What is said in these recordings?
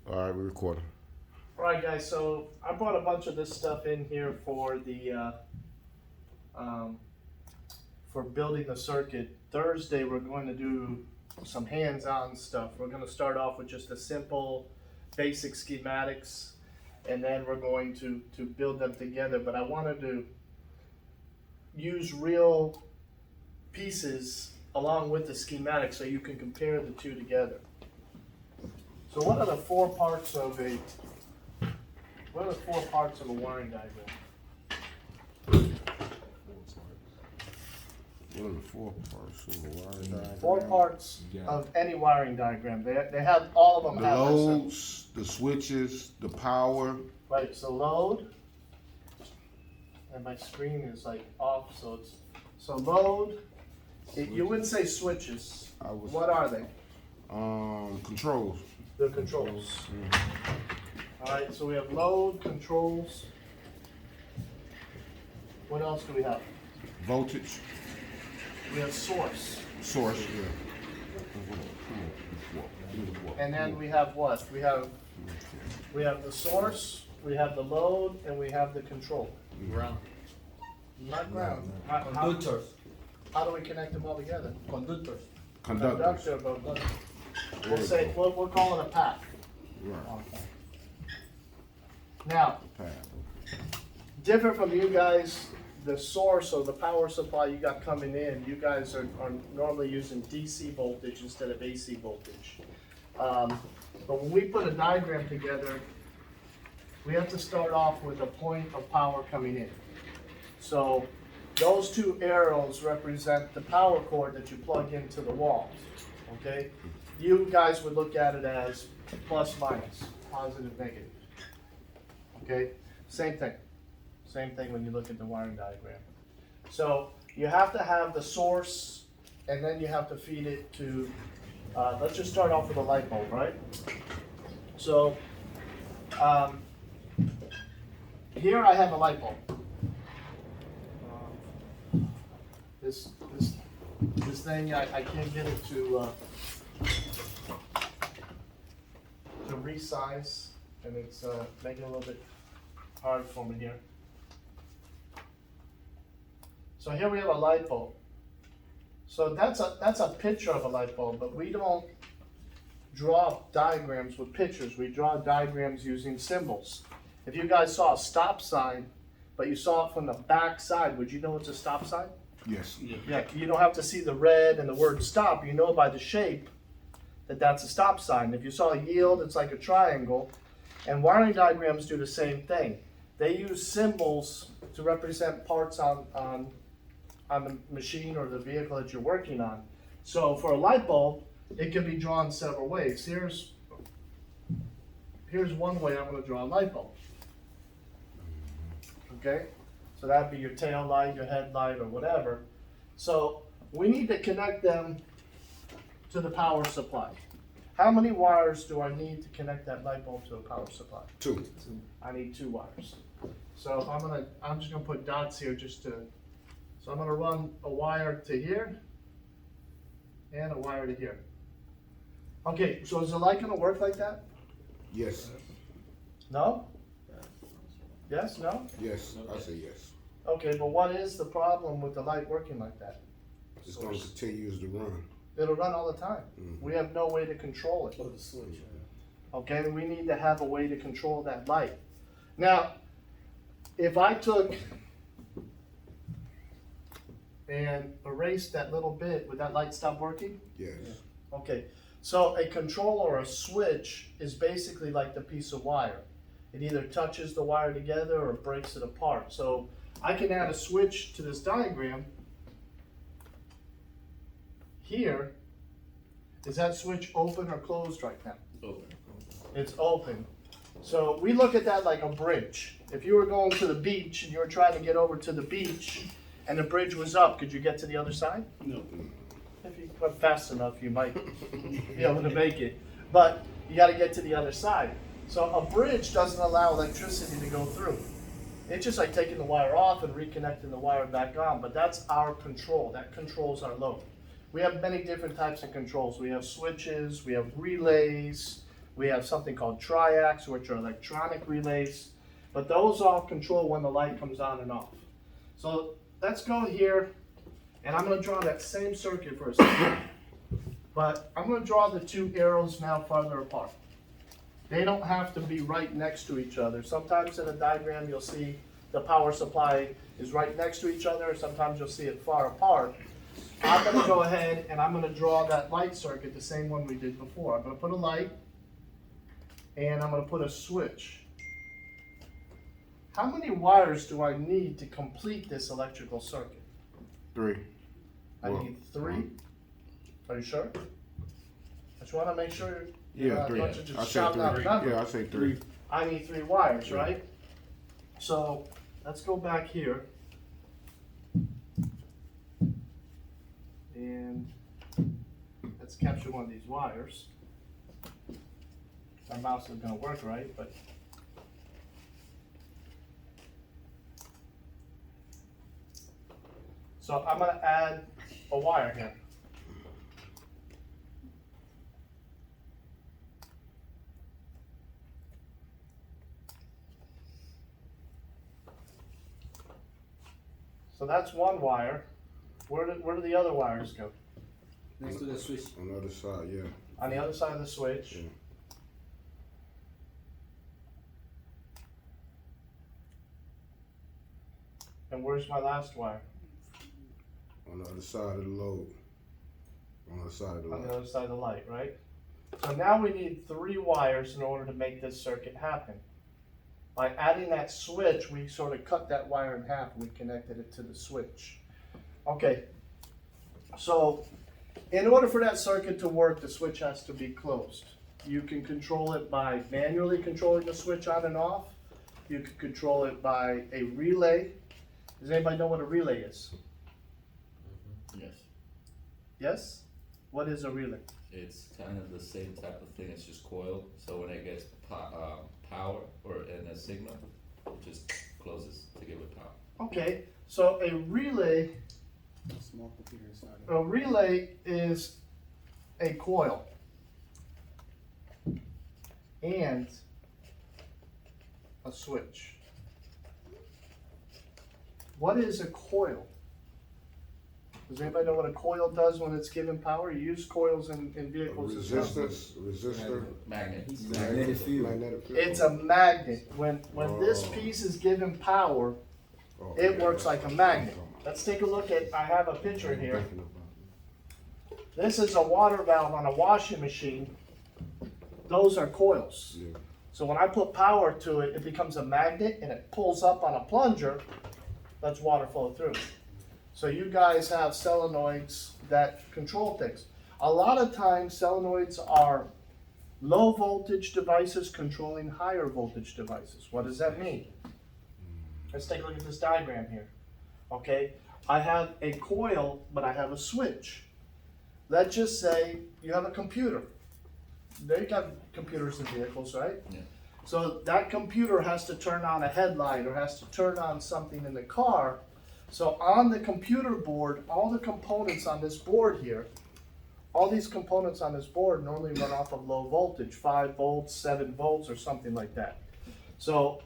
All right, we're recording. All right, guys. So I brought a bunch of this stuff in here for the for building the circuit. Thursday we're going to do some hands-on stuff. We're going to start off with just a simple, basic schematics, and then we're going to build them together. But I wanted to use real pieces along with the schematic so you can compare the two together. So what are the four parts of a wiring diagram? What are the four parts of the wiring diagram? Four parts of any wiring diagram. They have, all of them The have this. loads, the switches, the power. Right, so load, and my screen is like off, so load, you wouldn't say switches. What are they? Controls. They're controls. All right, so we have load, controls. What else do we have? Voltage. We have source. Source. And then we have what? We have the source, we have the load, and we have the control. Ground. Not ground. Conductors. How do we connect them all together? Conductors. Conductors. Conductor, but we'll call it a path. Right. Now, Path. different from you guys, the source or the power supply you got coming in, you guys are normally using DC voltage instead of AC voltage. But when we put a diagram together, we have to start off with a point of power coming in. So those two arrows represent the power cord that you plug into the wall, okay? You guys would look at it as plus minus, positive, negative, okay? Same thing when you look at the wiring diagram. So you have to have the source, and then you have to feed it to, let's just start off with a light bulb, right? So here I have a light bulb. This thing, I can't get it to resize, and it's making it a little bit hard for me here. So here we have a light bulb. So that's a picture of a light bulb, but we don't draw diagrams with pictures. We draw diagrams using symbols. If you guys saw a stop sign, but you saw it from the back side, would you know it's a stop sign? Yes. Yeah, you don't have to see the red and the word stop. You know by the shape that that's a stop sign. If you saw a yield, it's like a triangle. And wiring diagrams do the same thing. They use symbols to represent parts on the machine or the vehicle that you're working on. So for a light bulb, it can be drawn several ways. Here's one way I'm going to draw a light bulb. Okay? So that'd be your tail light, your headlight, or whatever. So we need to connect them to the power supply. How many wires do I need to connect that light bulb to a power supply? Two. I need 2 wires. So I'm just gonna put dots here so I'm gonna run a wire to here and a wire to here. Okay, so is the light gonna work like that? Yes. No? Yes, no? Yes. I say yes. Okay, but what is the problem with the light working like that? It's going to continue to run. It'll run all the time. Mhm. We have no way to control it. Or the switch. Okay, we need to have a way to control that light. Now, if I took and erased that little bit, would that light stop working? Yes. Okay, so a control or a switch is basically like the piece of wire. It either touches the wire together or breaks it apart. So I can add a switch to this diagram. Here, is that switch open or closed right now? Open. It's open. So we look at that like a bridge. If you were going to the beach and you were trying to get over to the beach and the bridge was up, could you get to the other side? No. If you went fast enough, you might be able to make it. But you got to get to the other side. So a bridge doesn't allow electricity to go through. It's just like taking the wire off and reconnecting the wire back on, but that's our control. That controls our load. We have many different types of controls. We have switches, we have relays, We have something called triacs, which are electronic relays, but those all control when the light comes on and off. So let's go here, and I'm gonna draw that same circuit for a second. But I'm gonna draw the two arrows now farther apart. They don't have to be right next to each other. Sometimes in a diagram you'll see the power supply is right next to each other, sometimes you'll see it far apart. I'm gonna go ahead and I'm gonna draw that light circuit, the same one we did before. I'm gonna put a light, and I'm gonna put a switch. How many wires do I need to complete this electrical circuit? 3. I Well, need 3. Are you sure? I just wanna make sure you're Yeah, not 3. a bunch of I just say shouting out a 3. number. Yeah, I say 3. I need 3 wires, Yeah. right? So let's go back here. And let's capture one of these wires. My mouse is gonna work right, but. So I'm gonna add a wire here. So that's one wire. Where do the other wires go? Next to the switch. On the other side, yeah. On the other side of the switch. Yeah. And where's my last wire? On the other side of the load. On the other side of the On the light. other side of the light, right? So now we need 3 wires in order to make this circuit happen. By adding that switch, we sort of cut that wire in half and we connected it to the switch. Okay, so in order for that circuit to work, the switch has to be closed. You can control it by manually controlling the switch on and off. You can control it by a relay. Does anybody know what a relay is? Yes, Yes? What is a relay? it's kind of the same type of thing, it's just coil, so when it gets power or in a signal, it just closes to give it power. Okay, so a relay Small computer inside. A relay is a coil and a switch. What is a coil? Does anybody know what a coil does when it's given power? You use coils in A vehicles as well. resistor. Magnet. Magnetic field. Magnetic field. It's a magnet. When this Oh. piece is given power, Oh, it yeah, works that's like a what magnet. I'm talking Let's take a look at, I have a picture about. here. I'm thinking about This is a water valve on a washing machine. Those are coils. it. Yeah. So when I put power to it, it becomes a magnet and it pulls up on a plunger, lets water flow through. So you guys have solenoids that control things. A lot of times solenoids are low voltage devices controlling higher voltage devices. What does that mean? Let's take a look at this diagram here. Okay, I have a coil, but I have a switch. Let's just say you have a computer. They got computers in vehicles, right? Yeah. So that computer has to turn on a headlight or has to turn on something in the car. So on the computer board, all the components on this board here, all these components on this board normally run off of low voltage, 5 volts, 7 volts, or something like that. So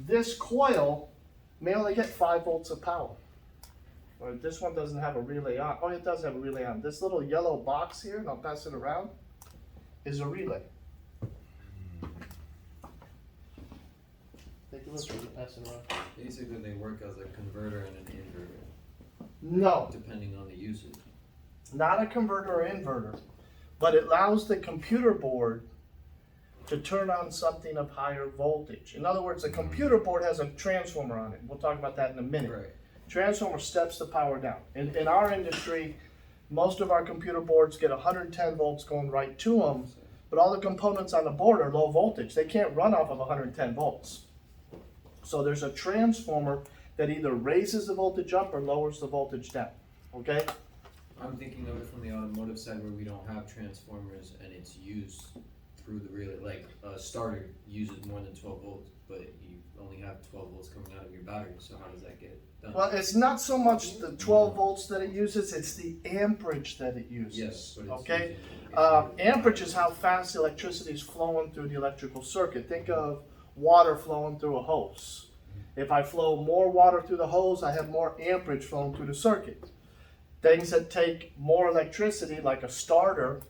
this coil may only get 5 volts of power. Or this one doesn't have a relay on. Oh, it does have a relay on. This little yellow box here, and I'll pass it around, is a relay. Take a look at it, pass it around. Basically, they work as a converter and an inverter, No, depending on the usage. not a converter or inverter, but it allows the computer board to turn on something of higher voltage. In other words, the computer board has a transformer on it. We'll talk about that in a minute. Right. Transformer steps the power down. In our industry, most of our computer boards get 110 volts going right to them, but all the components on the board are low voltage. They can't run off of 110 volts. So there's a transformer that either raises the voltage up or lowers the voltage down, okay? I'm thinking of it from the automotive side where we don't have transformers and it's used through the relay. Like a starter uses more than 12 volts, but you only have 12 volts coming out of your battery, so how does that get done? Well, it's not so much the 12 volts that it uses, it's the amperage that it uses. Yes, but it's Okay? using- Amperage is how fast the electricity is flowing through the electrical circuit. Think of water flowing through a hose. If I flow more water through the hose, I have more amperage flowing through the circuit. Things that take more electricity, like a starter,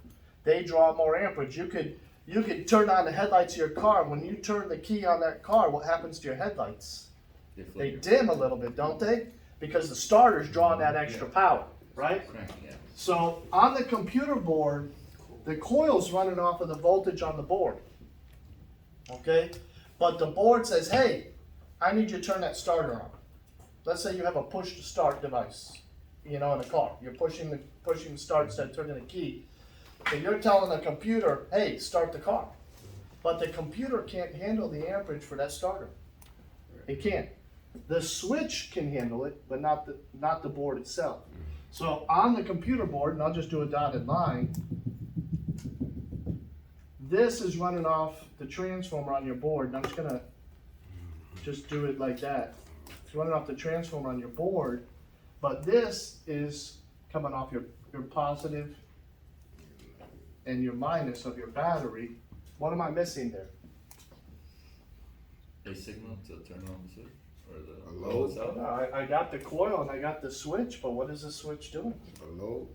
they draw more amperage. You could turn on the headlights of your car. When you turn the key on that car, what happens to your headlights? They They flicker. dim a little bit, don't they? Because the starter's drawing that extra power, right? Cranking out. So on the computer board, the coil's running off of the voltage on the board. Okay? But the board says, hey, I need you to turn that starter on. Let's say you have a push to start device, in a car. You're pushing the start instead of turning the key. So you're telling the computer, hey, start the car. But the computer can't handle the amperage for that starter. It can't. The switch can handle it, but not the board itself. So on the computer board, and I'll just do a dotted line, this is running off the transformer on your board, and I'm just gonna do it like that. It's running off the transformer on your board, but this is coming off your positive and your minus of your battery. What am I missing there? A signal to turn on the switch or the A load. itself? I got the coil and I got the switch, but what is the switch doing? A load.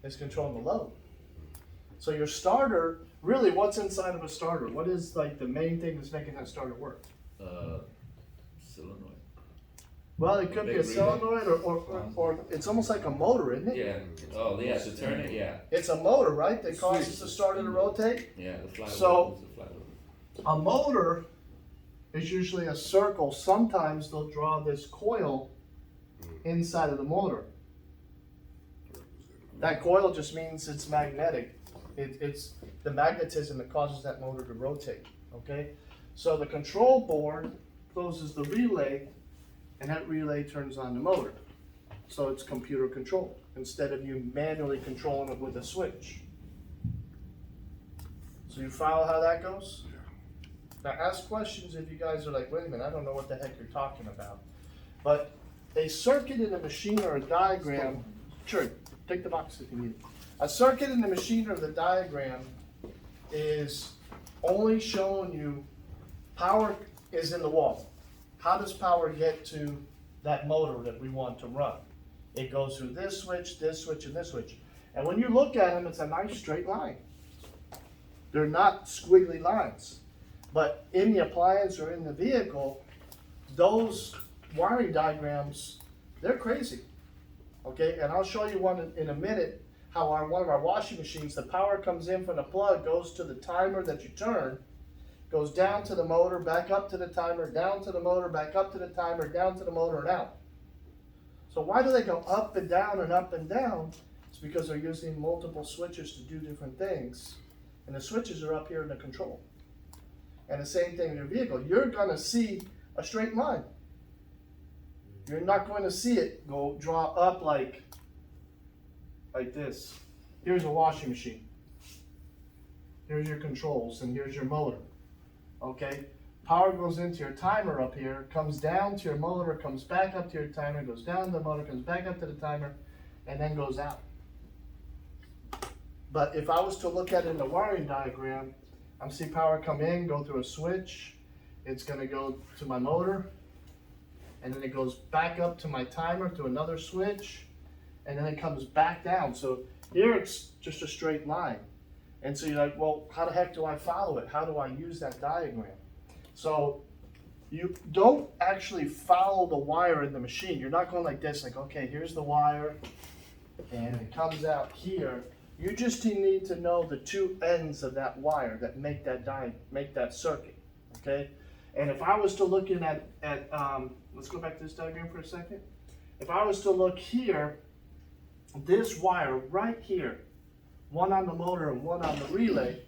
It's controlling the load. So your starter, really what's inside of a starter? What is like the main thing that's making that starter work? Solenoid. Well, it could be a Big relay. solenoid or it's almost like a motor, isn't it? Yeah. Oh, yeah. To turn it, yeah. It's a motor, right? That causes the starter to rotate. Yeah. The flywheel. So- moves the flywheel. A motor is usually a circle. Sometimes they'll draw this coil inside of the motor. That coil just means it's magnetic. It's the magnetism that causes that motor to rotate, okay? So the control board closes the relay, and that relay turns on the motor. So it's computer controlled, instead of you manually controlling it with a switch. So you follow how that goes? Now ask questions if you guys are like, wait a minute, I don't know what the heck you're talking about. But a circuit in a machine or a diagram, sure, take the box if you need it. A circuit in the machine or the diagram is only showing you power is in the wall. How does power get to that motor that we want to run? It goes through this switch, and this switch. And when you look at them, it's a nice straight line. They're not squiggly lines. But in the appliance or in the vehicle, those wiring diagrams, they're crazy. Okay, and I'll show you one in a minute, how one of our washing machines, the power comes in from the plug, goes to the timer that you turn, goes down to the motor, back up to the timer, down to the motor, back up to the timer, down to the motor, and out. So why do they go up and down and up and down? It's because they're using multiple switches to do different things. And the switches are up here in the control. And the same thing in your vehicle. You're gonna see a straight line. You're not going to see it draw up like this. Here's a washing machine. Here's your controls, and here's your motor. Okay? Power goes into your timer up here, comes down to your motor, comes back up to your timer, goes down to the motor, comes back up to the timer, and then goes out. But if I was to look at it in the wiring diagram, I'm seeing power come in, go through a switch, it's gonna go to my motor, and then it goes back up to my timer to another switch, and then it comes back down. So here it's just a straight line. And so you're like, well, how the heck do I follow it? How do I use that diagram? So you don't actually follow the wire in the machine. You're not going like this, like, okay, here's the wire, and it comes out here. You just need to know the two ends of that wire that make that circuit, okay? And if I was to look in at let's go back to this diagram for a second. If I was to look here, this wire right here, one on the motor and one on the relay,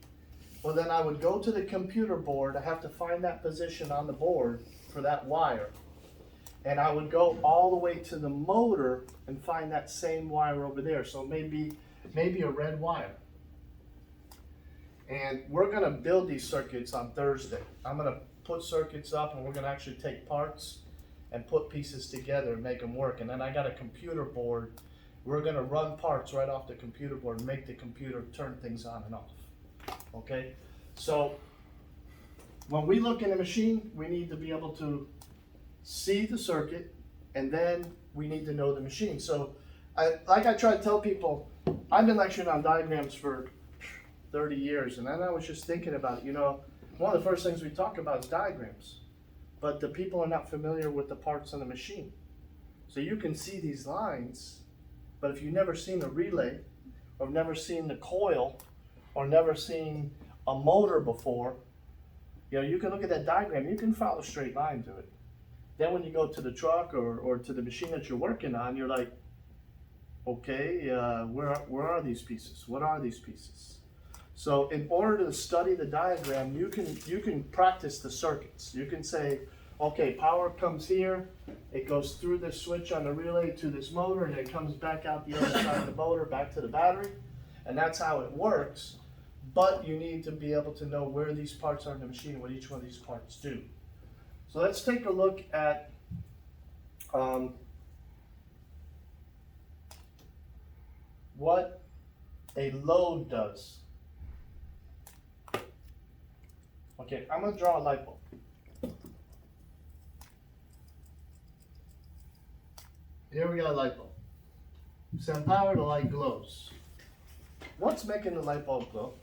well then I would go to the computer board. I have to find that position on the board for that wire. And I would go all the way to the motor and find that same wire over there. So maybe a red wire. And we're gonna build these circuits on Thursday. I'm gonna put circuits up and we're gonna actually take parts and put pieces together and make them work. And then I got a computer board. We're gonna run parts right off the computer board and make the computer turn things on and off. Okay? So when we look in a machine, we need to be able to see the circuit, and then we need to know the machine. So like I try to tell people, I've been lecturing on diagrams for 30 years, and then I was just thinking about it. You know, one of the first things we talk about is diagrams, but the people are not familiar with the parts on the machine. So you can see these lines, but if you've never seen a relay, or never seen the coil, or never seen a motor before, you know, you can look at that diagram, you can follow a straight line to it. Then when you go to the truck or to the machine that you're working on, you're like, okay, where are these pieces? What are these pieces? So in order to study the diagram, you can practice the circuits. You can say, okay, power comes here, it goes through this switch on the relay to this motor, and it comes back out the other side of the motor back to the battery, and that's how it works. But you need to be able to know where these parts are in the machine and what each one of these parts do. So let's take a look at what a load does. Okay, I'm going to draw a light bulb. Here we got a light bulb. Send power, the light glows. What's making the light bulb glow?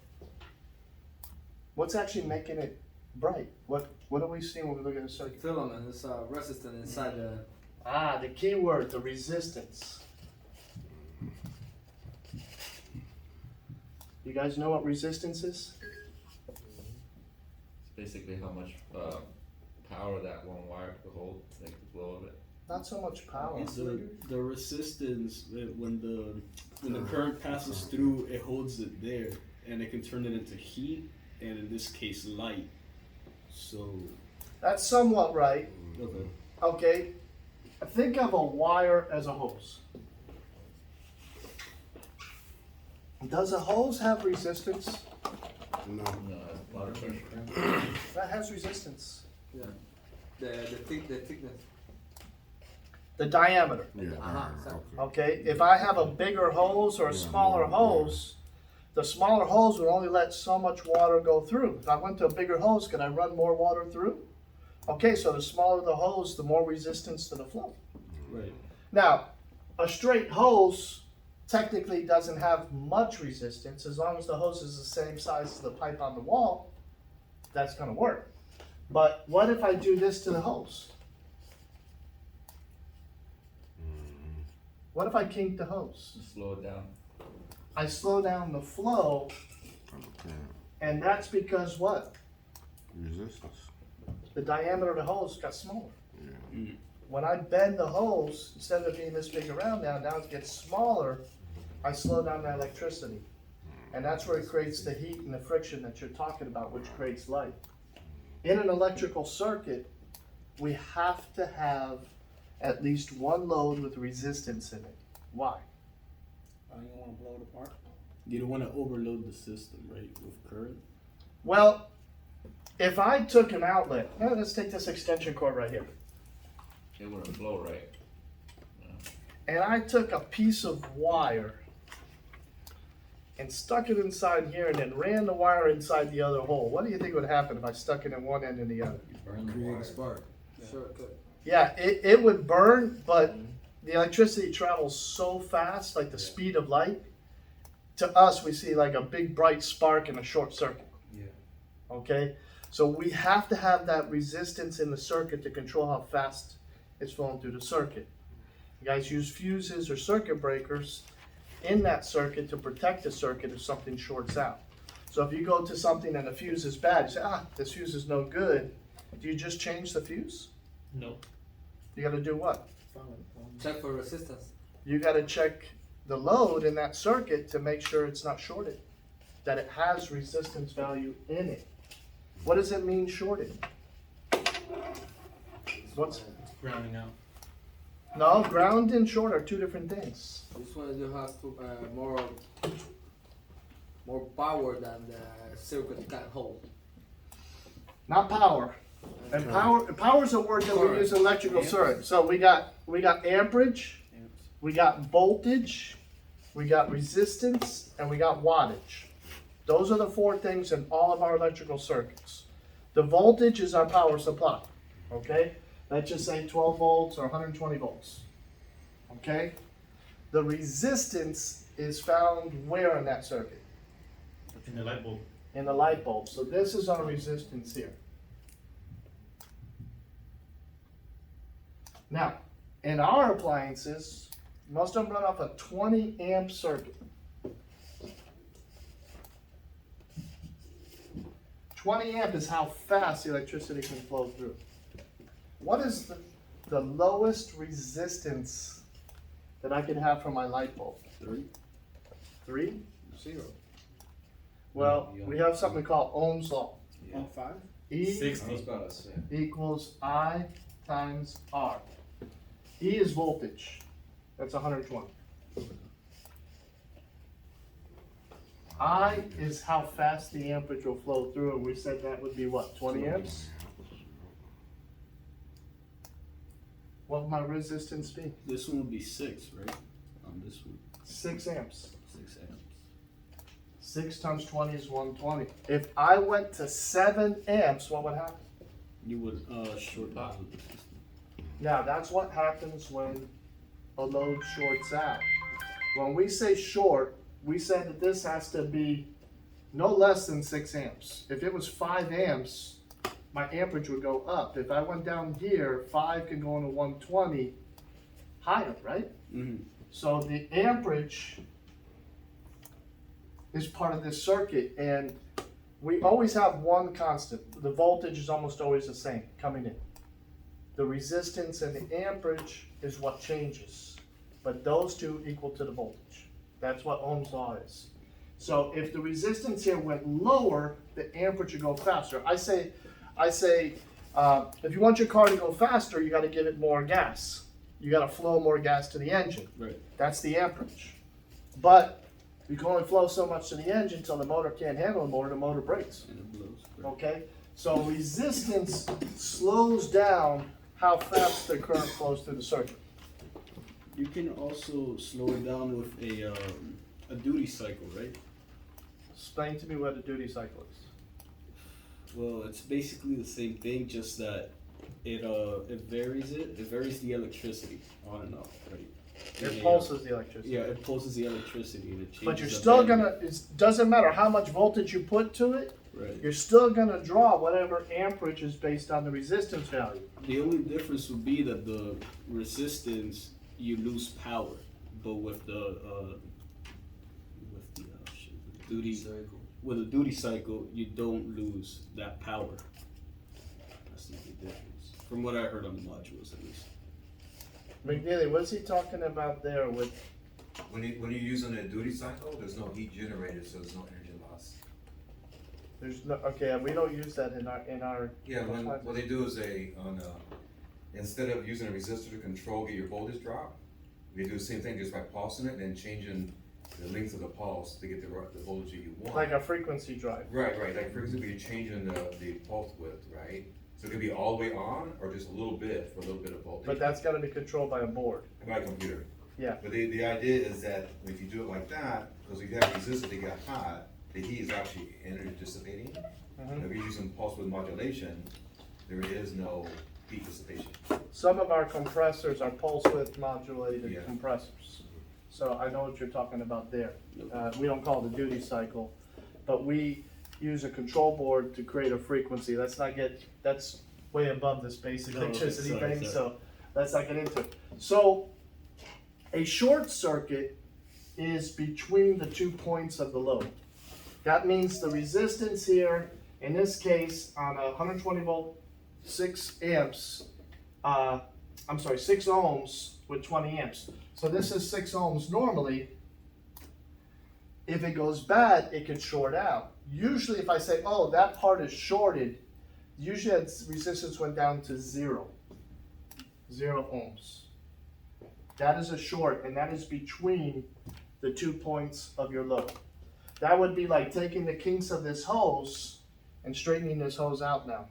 What's actually making it bright? What do we see when we look at the circuit? Filament is resistant inside the. The key word, the resistance. You guys know what resistance is? It's basically how much power that one wire could hold, like the flow of it. Not so much power. The resistance when the current passes through, it holds it there, and it can turn it into heat, and in this case, light. So That's somewhat right. okay. Okay, think of a wire as a hose. Does a hose have resistance? No. No, that's water pressure. That has resistance. Yeah. The thickness. The diameter. Yeah. Exactly. Okay, if I have a bigger hose or a smaller hose, the smaller hose will only let so much water go through. If I went to a bigger hose, can I run more water through? Okay, so the smaller the hose, the more resistance to the flow. Right. Now, a straight hose technically doesn't have much resistance. As long as the hose is the same size as the pipe on the wall, that's going to work. But what if I do this to the hose? What if I kink the hose? Just slow it down. I slow down the flow, and that's because what? Resistance. The diameter of the hose got smaller. Yeah. When I bend the hose, instead of it being this big around now it gets smaller, I slow down the electricity. And that's where it creates the heat and the friction that you're talking about, which creates light. In an electrical circuit, we have to have at least one load with resistance in it. Why? You don't want to blow it apart. You don't want to overload the system, right, with current. Well, if I took an outlet, let's take this extension cord right here, It wouldn't flow right. and I took a piece of wire and stuck it inside here and then ran the wire inside the other hole. What do you think would happen if I stuck it in one end and the other? You burn the Create wire. a spark. Sure, good. Yeah, it would burn, but the electricity travels so fast, like the speed of light. To us, we see like a big bright spark in a short circuit. Yeah. Okay? So we have to have that resistance in the circuit to control how fast it's flowing through the circuit. You guys use fuses or circuit breakers in that circuit to protect the circuit if something shorts out. So if you go to something and the fuse is bad, you say, this fuse is no good. Do you just change the fuse? No. You gotta do what? Check for resistance. You gotta check the load in that circuit to make sure it's not shorted, that it has resistance value in it. What does it mean shorted? What's Grounding out. No, ground and short are two different things. This one you have to more power than the circuit can hold. Not power. And power is a word that we use in electrical circuit. So we got amperage, we got voltage, we got resistance, and we got wattage. Those are the four things in all of our electrical circuits. The voltage is our power supply, okay? Let's just say 12 volts or 120 volts, okay? The resistance is found where in that circuit? In the light bulb. In the light bulb. So this is our resistance here. Now, in our appliances, most of them run off a 20 amp circuit. 20 amp is how fast the electricity can flow through. What is the lowest resistance that I can have for my light bulb? 3. 3? 0. Well, we have something called Ohm's Law. Yeah. 5. E I was about to say. equals I times R. E is voltage. That's 120. I is how fast the amperage will flow through, and we said that would be what, 20 amps? What would my resistance be? This one would be 6, right? On this one. 6 amps. 6 amps. 6 times 20 is 120. If I went to 7 amps, what would happen? You would short out the system. Now, that's what happens when a load shorts out. When we say short, we said that this has to be no less than 6 amps. If it was 5 amps, my amperage would go up. If I went down here, 5 can go into 120 higher, right? Mm-hmm. So the amperage is part of this circuit, and we always have one constant. The voltage is almost always the same coming in. The resistance and the amperage is what changes, but those two equal to the voltage. That's what Ohm's Law is. So if the resistance here went lower, the amperage would go faster. I say, if you want your car to go faster, you got to give it more gas. You got to flow more gas to the engine. Right. That's the amperage. But you can only flow so much to the engine until the motor can't handle it more, the motor breaks. And it blows. Right. Okay? So resistance slows down how fast the current flows through the circuit. You can also slow it down with a duty cycle, right? Explain to me what a duty cycle is. Well, it's basically the same thing, just that it varies the electricity on and off, right? It pulses the electricity. Yeah, it pulses the electricity and it changes. But you're the still value. it doesn't matter how much voltage you put to it, Right. you're still gonna draw whatever amperage is based on the resistance value. The only difference would be that the resistance you lose power, but with the duty Cycle. with a duty cycle you don't lose that power. That's the only difference, from what I heard on the modules at least. McNeely, what's he talking about there with, When you're using a duty cycle, there's no heat generated, so there's no energy loss. there's no, okay, we don't use that in our. Yeah, what they do is instead of using a resistor to control, get your voltage drop, they do the same thing just by pulsing it and then changing the length of the pulse to get the voltage that you want. Like a frequency drive. Right, like frequency, but you're changing the pulse width, right? So it could be all the way on or just a little bit for a little bit of voltage. But that's gotta be controlled by a board. By a computer. Yeah. But the idea is that if you do it like that, because if you have a resistor that got hot, the heat is actually energy dissipating. Mhm. If you're using pulse width modulation, there is no heat dissipation. Some of our compressors are pulse width modulated Yeah. compressors. So I know what you're talking about there. We don't call it a duty cycle, but we use a control board to create a frequency. That's way above this basic No, okay, electricity sorry, thing, sorry. so let's not get into it. So a short circuit is between the 2 points of the load. That means the resistance here, in this case, on a 120 volt, 6 amps, 6 ohms with 20 amps. So this is 6 ohms normally. If it goes bad, it could short out. Usually if I say, oh, that part is shorted, usually its resistance went down to 0 ohms. That is a short, and that is between the 2 points of your load. That would be like taking the kinks of this hose and straightening this hose out now.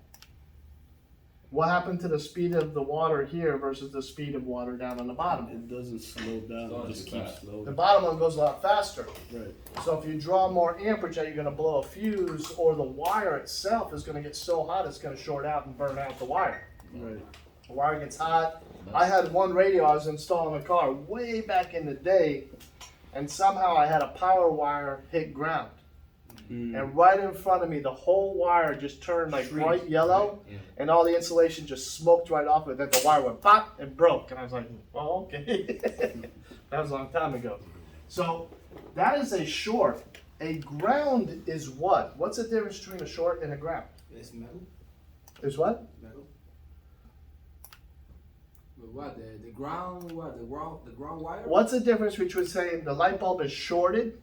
What happened to the speed of the water here versus the speed of water down on the bottom? It doesn't slow down, Going it just too keeps fast. The slowing. bottom one goes a lot faster. Right. So if you draw more amperage out, you're gonna blow a fuse, or the wire itself is gonna get so hot it's gonna short out and burn out the wire. Right. The wire gets hot. I had one radio I was installing in a car way back in the day, and somehow I had a power wire hit ground. And right in front of me, the whole wire just turned like bright yellow, Yeah. and all the insulation just smoked right off of it. Then the wire went pop and broke, and I was like, "Oh, okay." That was a long time ago. So that is a short. A ground is what? What's the difference between a short and a ground? It's metal. Is what? Metal. But what? The ground? What? The ground wire? What's the difference between saying the light bulb is shorted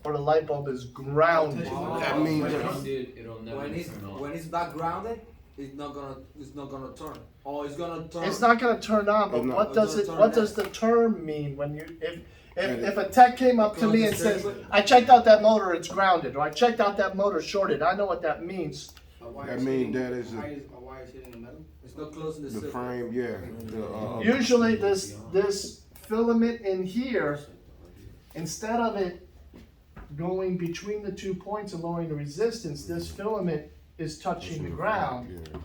or the light bulb is grounded? That means When that- it's grounded, it'll never When it's turn on. when it's not grounded, it's not gonna turn. Or it's gonna turn. It's not going to turn on, but It's not. what does It's it? gonna What turn does the term mean when you And if a tech came up to me and says, "I checked out that motor, it's grounded," or "I checked out that motor, shorted," I know what that means. That mean that is a wire hitting the metal. It's not closing the the circuit. frame, yeah. The, Usually, this filament in here, instead of it going between the 2 points and lowering the resistance, this filament is touching the ground. Yeah.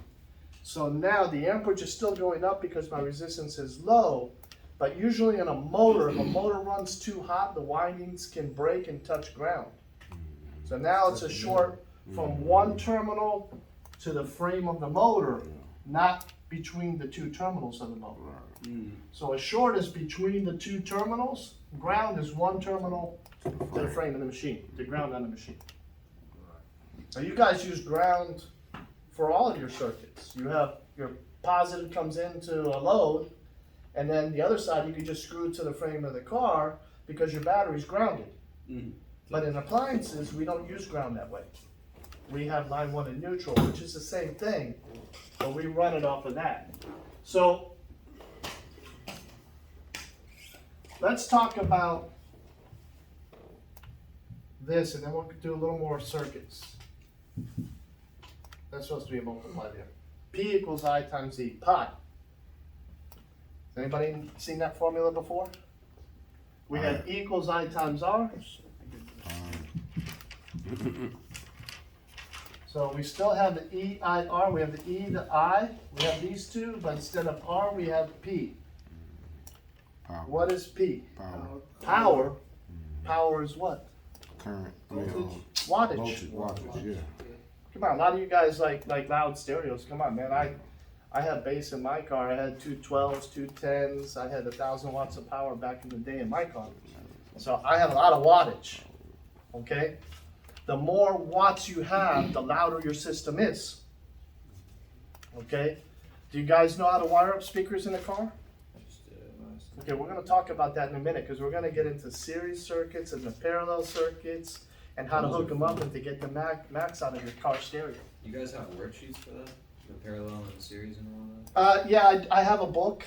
So now the amperage is still going up because my resistance is low, but usually in a motor, if a motor runs too hot, the windings can break and touch ground. So now it's a short from one terminal to the frame of the motor, not between the two terminals of the motor. So a short is between the two terminals, ground is one terminal to the frame of the machine, the ground on the machine. Now you guys use ground for all of your circuits. You have your positive comes into a load, and then the other side you can just screw it to the frame of the car because your battery's grounded. But in appliances, we don't use ground that way. We have line one and neutral, which is the same thing, but we run it off of that. So let's talk about this, and then we'll do a little more circuits. That's supposed to be a multiply there. P equals I times E, pi. Has anybody seen that formula before? We had E equals I times R. So we still have the E, I, R. We have the E, the I. We have these two, but instead of R, we have P. Power. What is P? Power. Power. Power is what? Current. I mean, Wattage. Wattage, yeah. Come on, a lot of you guys like loud stereos. Come on, man. I have bass in my car. I had 212s, 210s. I had 1,000 watts of power back in the day in my car. So I have a lot of wattage. Okay? The more watts you have, the louder your system is. Okay? Do you guys know how to wire up speakers in a car? Okay, we're going to talk about that in a minute because we're going to get into series circuits and the parallel circuits and how to hook them up and to get the max out of your car stereo. You guys have worksheets for that? The parallel and series and all that? Yeah, I have a book.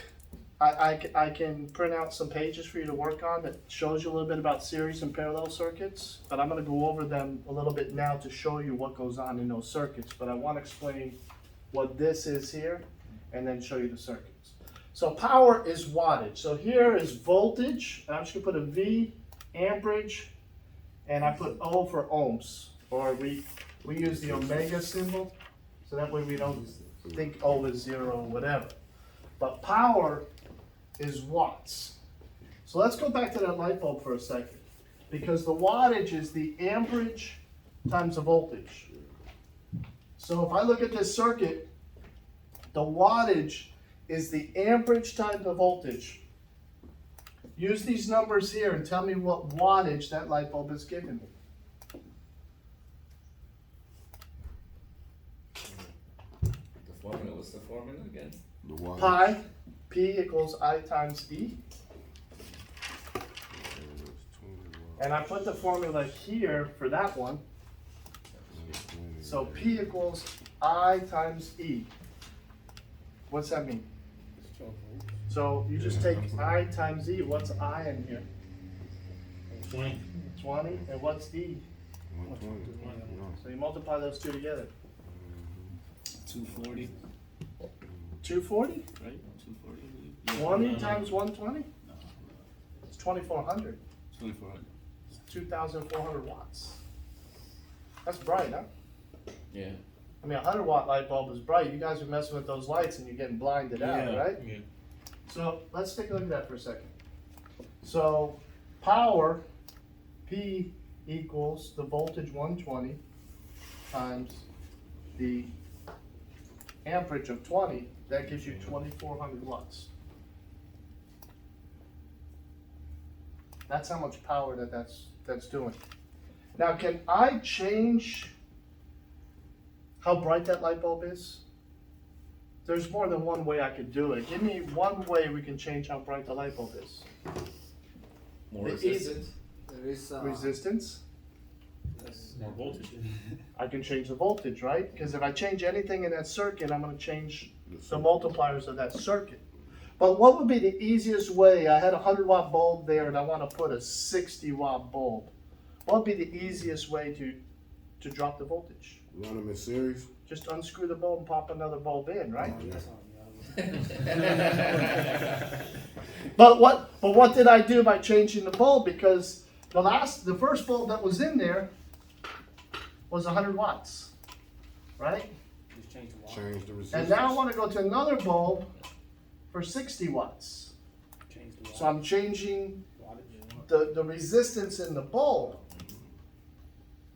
I can print out some pages for you to work on that shows you a little bit about series and parallel circuits, but I'm going to go over them a little bit now to show you what goes on in those circuits. But I want to explain what this is here and then show you the circuits. So power is wattage. So here is voltage. I'm just going to put a V, amperage, and I put O for ohms. Or we use the omega symbol, so that way we don't think O is 0 or whatever. But power is watts. So let's go back to that light bulb for a second. Because the wattage is the amperage times the voltage. So if I look at this circuit, the wattage is the amperage times the voltage. Use these numbers here and tell me what wattage that light bulb is giving me. The formula, what's the formula again? The wattage. Pi, P equals I times E. And I put the formula here for that one. So P equals I times E. What's that mean? So you just take I times E. What's I in here? 20. 20. And what's E? 120. So you multiply those two together. 240. 240? right? 240, I believe. Yeah. 20 times 120? No, It's 2400. 2400. It's 2,400 watts. That's bright, huh? Yeah. I mean, a 100-watt light bulb is bright. You guys are messing with those lights and you're getting blinded out, Yeah. right? Yeah. So let's take a look at that for a second. So power, P equals the voltage 120 times the amperage of 20. That gives you 2,400 watts. That's how much power that's doing. Now, can I change how bright that light bulb is? There's more than one way I could do it. Give me one way we can change how bright the light bulb is. More The resistance? There is Resistance. More voltage. I can change the voltage, right? Because if I change anything in that circuit, I'm going to change the multipliers of that circuit. But what would be the easiest way? I had a 100-watt bulb there and I want to put a 60-watt bulb. What would be the easiest way to drop the voltage? Run them in series. Just unscrew the bulb and pop another bulb in, right? Yeah. But what did I do by changing the bulb? Because the first bulb that was in there was 100 watts, right? Change the resistance. And now I want to go to another bulb for 60 watts. So I'm changing the resistance in the bulb.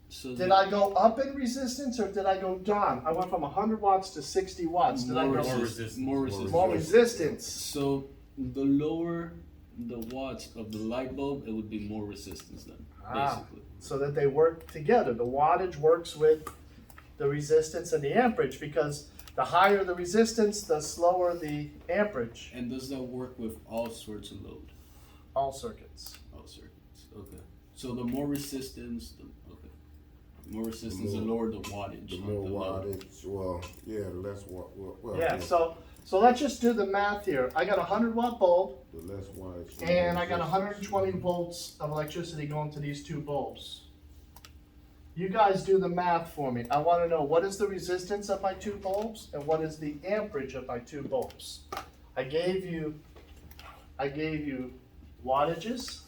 So Did I go up in resistance or did I go down? I went from 100 watts to 60 watts. Did I go More resistance. More resistance. more resistance? So the lower the watts of the light bulb, it would be more resistance then, basically. So that they work together. The wattage works with the resistance and the amperage, because the higher the resistance, the slower the amperage. And does that work with all sorts of load? All circuits. All circuits. Okay. So the more resistance, the more resistance, the more- lower the wattage. The of more the load. wattage, well, yeah, the less watt. Well, Yeah, so let's just do the math here. I got a 100-watt bulb the less wattage. the and more I got resistance. 120 volts of electricity going to these two bulbs. You guys do the math for me. I want to know, what is the resistance of my two bulbs and what is the amperage of my two bulbs? I gave you wattages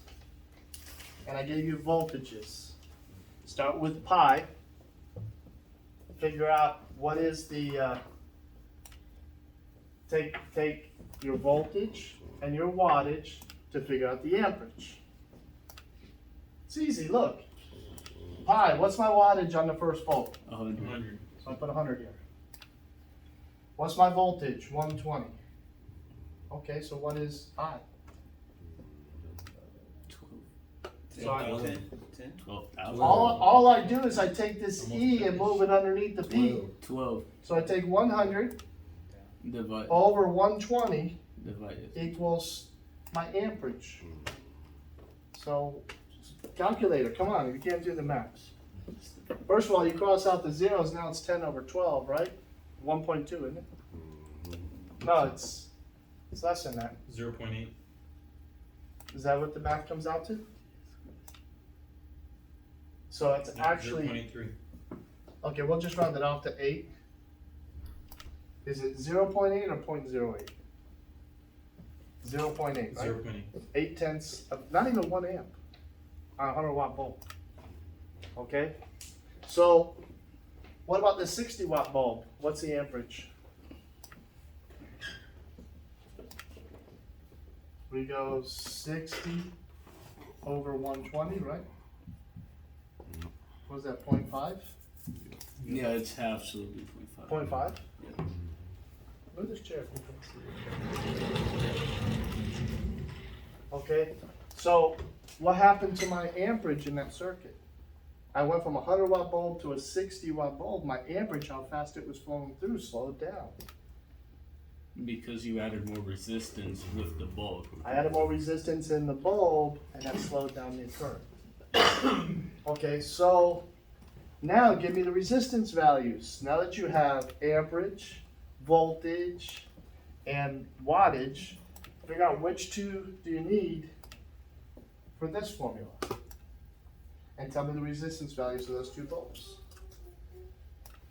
and I gave you voltages. Start with pi. Figure out what is the take your voltage and your wattage to figure out the amperage. It's easy, look. Pi, what's my wattage on the first bulb? 100. 100. So I put 100 here. What's my voltage? 120. Okay, so what is I? 12. So I, 12,000. all I do is I take this E and move it underneath the P. 12. So I take 100 Divide. over 120 Divided. equals my amperage. So, calculator, come on, you can't do the math. First of all, you cross out the zeros, now it's 10 over 12, right? 1.2, isn't it? No, it's less than that. 0.8. Is that what the math comes out to? So it's actually, 0.83. okay, we'll just round it off to 8. Is it 0.8 or 0.08? 0.8, right? 0.8. 8 tenths, not even 1 amp on a 100-watt bulb. Okay? So, what about the 60-watt bulb? What's the amperage? We go 60 over 120, right? What was that, 0.5? Yeah, it's half, so it'd be 0.5. 0.5? Yeah. Move this chair. Okay, so what happened to my amperage in that circuit? I went from a 100-watt bulb to a 60-watt bulb. My amperage, how fast it was flowing through, slowed down. Because you added more resistance with the bulb. I added more resistance in the bulb, and that slowed down the current. Okay, so now give me the resistance values. Now that you have amperage, voltage, and wattage, figure out which two do you need for this formula. And tell me the resistance values of those two bulbs.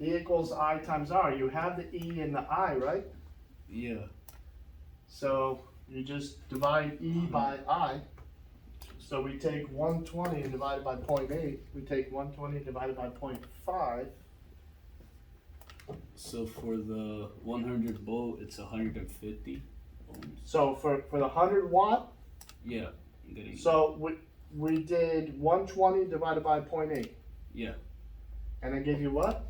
E equals I times R. You have the E and the I, right? Yeah. So you just divide E by I. So we take 120 divided by 0.8, we take 120 divided by 0.5. So for the 100 volt, it's 150 ohms. So for the 100 watt, Yeah. I'm getting. so we did 120 divided by 0.8. Yeah. And it gave you what?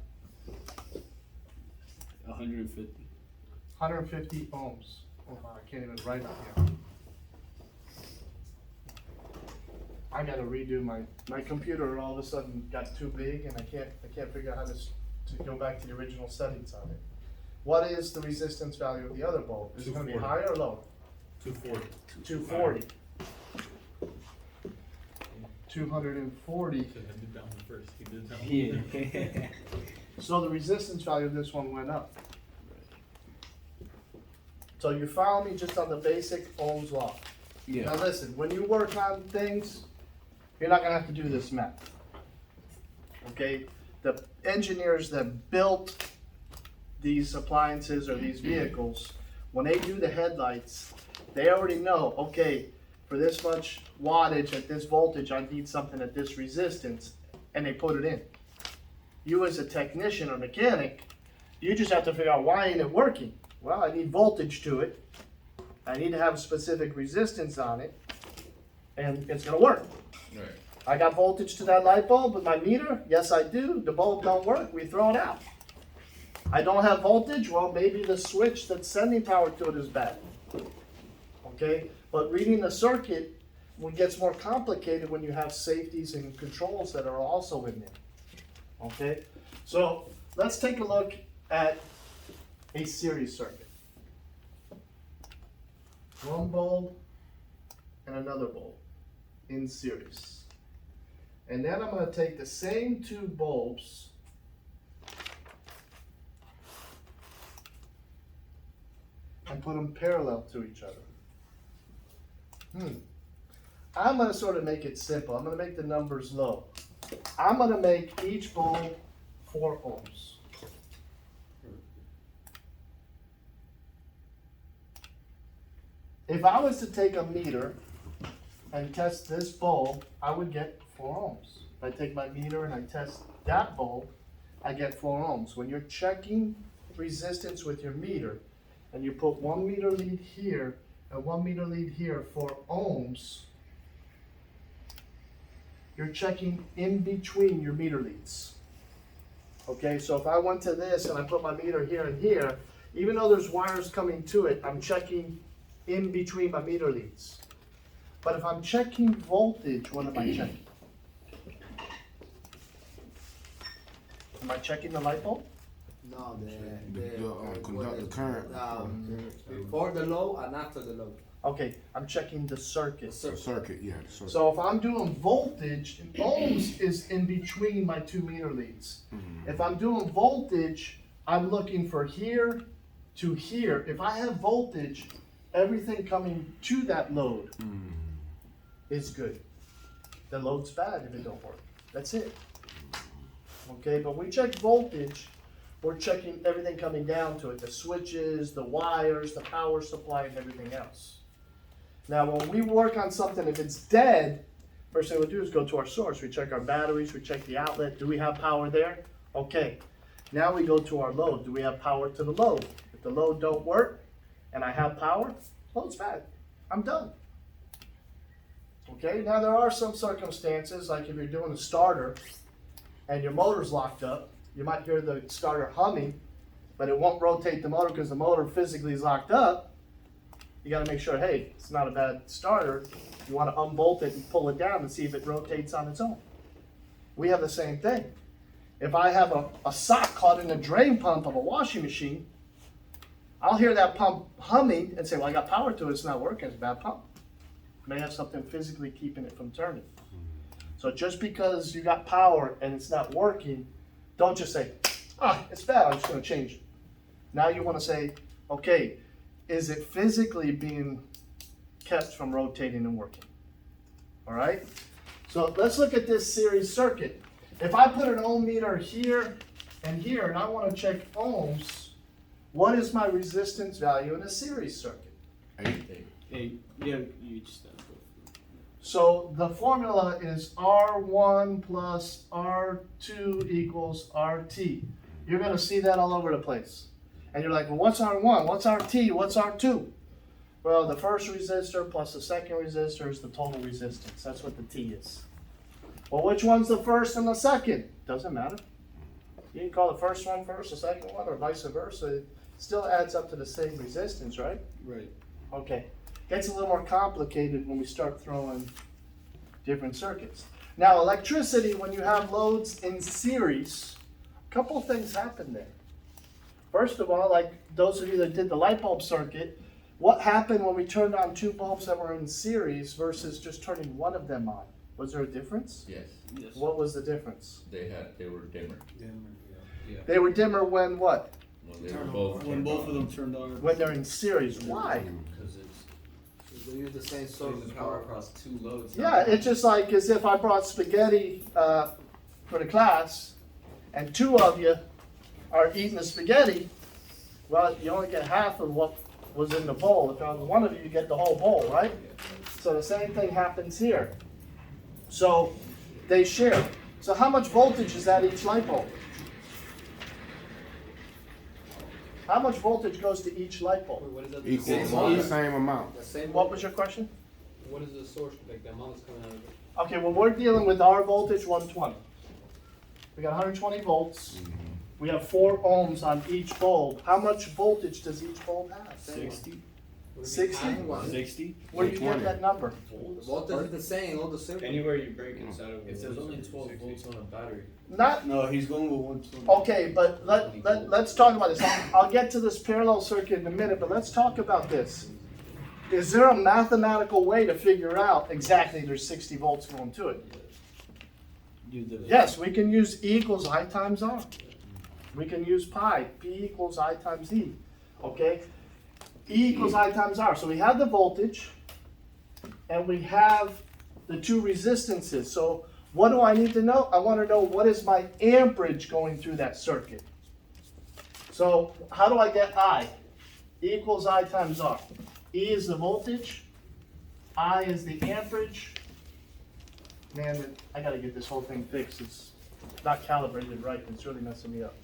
150. 150 ohms. Oh, wow, I can't even write it here. I gotta redo my computer. All of a sudden got too big, and I can't figure out how to go back to the original settings on it. What is the resistance value of the other bulb? Is it gonna be 240. higher or lower? 240. 240. 240. Should have did that one first. He did that one. Yeah. So the resistance value of this one went up. So you follow me just on the basic Ohm's law. Yeah. Now listen, when you work on things, you're not gonna have to do this math. Okay? The engineers that built these appliances or these vehicles, when they do the headlights, they already know, okay, for this much wattage at this voltage, I need something at this resistance, and they put it in. You as a technician or mechanic, you just have to figure out why ain't it working? Well, I need voltage to it. I need to have a specific resistance on it, and it's gonna work. Right. I got voltage to that light bulb with my meter? Yes, I do. The bulb don't work, we throw it out. I don't have voltage? Well, maybe the switch that's sending power to it is bad. Okay, but reading the circuit gets more complicated when you have safeties and controls that are also in there. Okay, so let's take a look at a series circuit. One bulb and another bulb in series. And then I'm going to take the same two bulbs and put them parallel to each other. I'm going to sort of make it simple. I'm going to make the numbers low. I'm going to make each bulb 4 ohms. If I was to take a meter and test this bulb, I would get 4 ohms. If I take my meter and I test that bulb, I get 4 ohms. When you're checking resistance with your meter, and you put 1 meter lead here and 1 meter lead here for ohms, you're checking in between your meter leads. Okay, so if I went to this and I put my meter here and here, even though there's wires coming to it, I'm checking in between my meter leads. But if I'm checking voltage, what am I checking? Am I checking the light bulb? No, conductor current. Before the low and after the low. Okay, I'm checking the circuit. The circuit, yeah. The circuit. So if I'm doing voltage, ohms is in between my 2 meter leads. If I'm doing voltage, I'm looking for here to here. If I have voltage, everything coming to that load is good. The load's bad if it don't work. That's it. Okay, but we check voltage, we're checking everything coming down to it. The switches, the wires, the power supply, and everything else. Now, when we work on something, if it's dead, first thing we do is go to our source. We check our batteries, we check the outlet. Do we have power there? Okay. Now we go to our load. Do we have power to the load? If the load don't work and I have power, load's bad. I'm done. Okay, now there are some circumstances, like if you're doing a starter and your motor's locked up, you might hear the starter humming, but it won't rotate the motor because the motor physically is locked up. You got to make sure, hey, it's not a bad starter. You want to unbolt it and pull it down and see if it rotates on its own. We have the same thing. If I have a sock caught in the drain pump of a washing machine, I'll hear that pump humming and say, well, I got power to it, it's not working, it's a bad pump. It may have something physically keeping it from turning. So just because you got power and it's not working, don't just say, it's bad, I'm just going to change it. Now you want to say, okay, is it physically being kept from rotating and working? All right? So let's look at this series circuit. If I put an ohm meter here and here, and I want to check ohms, What is my resistance value in a series circuit? 8. Hey, yeah, you just stand for So the formula is R1 plus R2 equals RT. You're gonna see that all over the place. And you're like, well, what's R1? What's RT? What's R2? Well, the first resistor plus the second resistor is the total resistance. That's what the T is. Well, which one's the first and the second? Doesn't matter. You can call the first one first, the second one, or vice versa. It still adds up to the same resistance, right? Right. Okay. Gets a little more complicated when we start throwing different circuits. Now, electricity, when you have loads in series, a couple of things happen there. First of all, like those of you that did the light bulb circuit, what happened when we turned on two bulbs that were in series versus just turning one of them on? Was there a difference? Yes, Yes. What was the difference? they were dimmer They were dimmer when what? when they were both When turned both of on. them turned on. When they're in series. Why? Because it's They use the same source using of power power. across two loads. Yeah, it's just like as if I brought spaghetti for the class, and two of you are eating the spaghetti. Well, you only get half of what was in the bowl. If I was one of you, you get the whole bowl, right? So the same thing happens here. So they share. So how much voltage is at each light bulb? How much voltage goes to each light bulb? Wait, what is that? Equal the same amount. The same. What was your question? What is the source, like the amount that's coming out of it? Okay, well, we're dealing with our voltage 120. We got 120 volts. We have 4 ohms on each bulb. How much voltage does each bulb have? 60? 60? Same one. 60? Where do you get that number? The voltage is the same, all the circuit. Anywhere you break inside of it. If there's only 12 volts on a battery, Not, No, he's going with 120. okay, but let's talk about this. I'll get to this parallel circuit in a minute, but let's talk about this. Is there a mathematical way to figure out exactly there's 60 volts going to it? You did it. Yes, we can use E equals I times R. We can use pi, P equals I times E, okay? E equals I times R. So we have the voltage, and we have the two resistances. So what do I need to know? I want to know what is my amperage going through that circuit. So how do I get I? E equals I times R. E is the voltage, I is the amperage. Man, I gotta get this whole thing fixed. It's not calibrated right. It's really messing me up.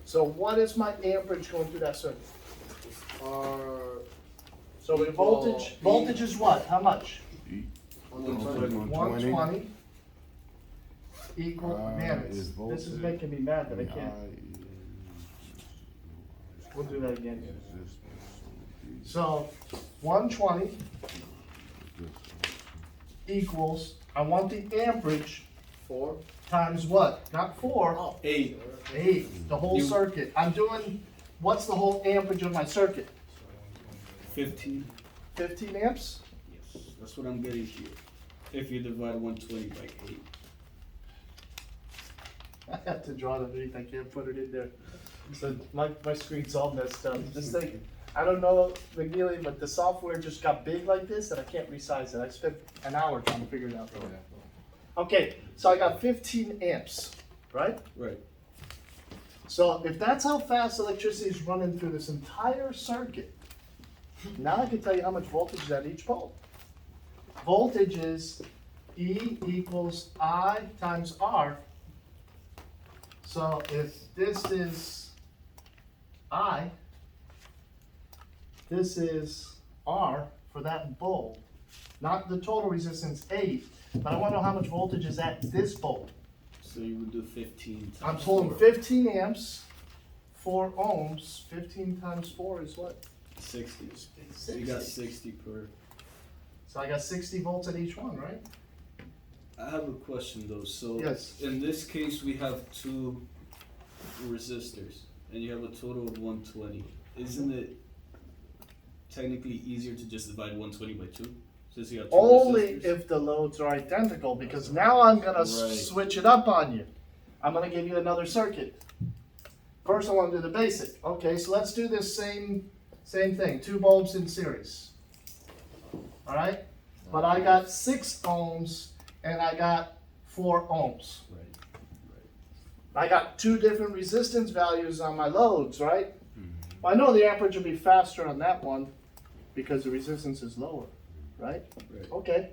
So what is my amperage going through that circuit? So the voltage is what? How much? 120 equal, man, this is making me mad that I can't. We'll do that again. So 120 equals, I want the amperage 4. times what? Not 4, 8. 8, the whole circuit. I'm doing, what's the whole amperage of my circuit? 15. 15 amps? Yes, that's what I'm getting here. If you divide 120 by 8. I have to draw it underneath, I can't put it in there. So my screen's all messed up. This thing, I don't know, McNeely, but the software just got big like this and I can't resize it. I spent an hour trying to figure it out. Okay, so I got 15 amps, right? Right. So if that's how fast electricity is running through this entire circuit, now I can tell you how much voltage is at each pole. Voltage is E equals I times R. So if this is I, this is R for that bulb. Not the total resistance 8, but I want to know how much voltage is at this bulb. So you would do 15 times I'm pulling 15 amps, 4 ohms. 15 times 4 is what? 60. So you got 60 per. So I got 60 volts at each one, right? I have a question though. So Yes. in this case, we have 2 resistors, and you have a total of 120. Isn't it technically easier to just divide 120 by 2? Since you have 2 Only resistors? if the loads are identical, because now I'm gonna Right. switch it up on you. I'm gonna give you another circuit. First, I want to do the basic. Okay, so let's do this same thing. 2 bulbs in series. All right, but I got 6 ohms and I got 4 ohms. Right. I got 2 different resistance values on my loads, right? Well, I know the amperage will be faster on that one because the resistance is lower, right? Right. Okay.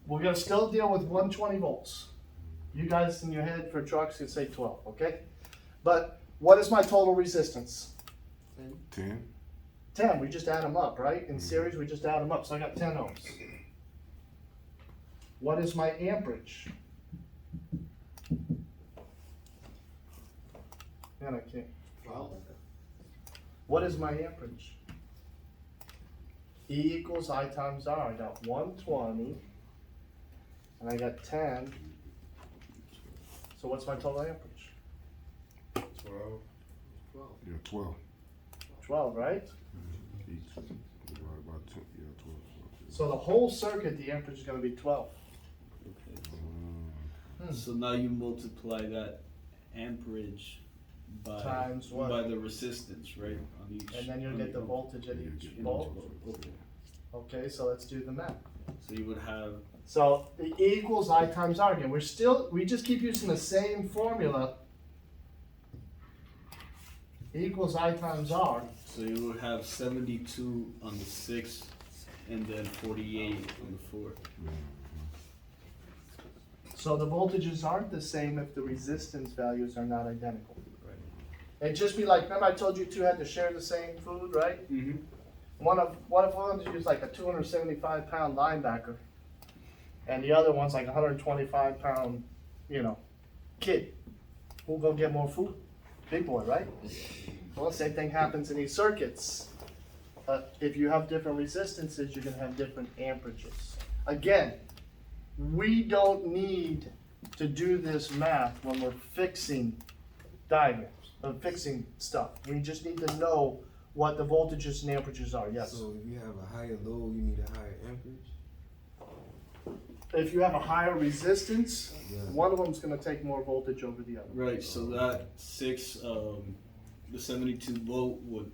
We're gonna still deal with 120 volts. You guys in your head for trucks can say 12, okay? But what is my total resistance? 10. 10, we just add them up, right? In series, we just add them up, so I got 10 ohms. What is my amperage? Man, I can't. What is my amperage? E equals I times R. I got 120, and I got 10. So what's my total amperage? 12. Yeah, 12. 12, right? Each. About 2, yeah, 12. So the whole circuit, the amperage is gonna be 12. Okay. So now you multiply that amperage by Times what? by the resistance, right? On each. And then you'll on get the each- voltage at each in each volt. Okay. Okay, so let's do the math. So you would have So the E equals I times R again. We just keep using the same formula. E equals I times R. so you would have 72 on the 6 and then 48 on the 4. So the voltages aren't the same if the resistance values are not identical. Right. It'd just be like, remember I told you two had to share the same food, right? Mm-hmm. What if one is like a 275 pound linebacker and the other one's like a 125 pound, kid? Who'll go get more food? Big boy, right? Well, same thing happens in these circuits. If you have different resistances, you're gonna have different amperages. Again, we don't need to do this math when we're fixing diagrams, fixing stuff. We just need to know what the voltages and amperages are, yes. So if you have a higher load, you need a higher amperage? If you have a higher resistance, Yeah. one of them's gonna take more voltage over the other. Right. So that 6, the 72 volt would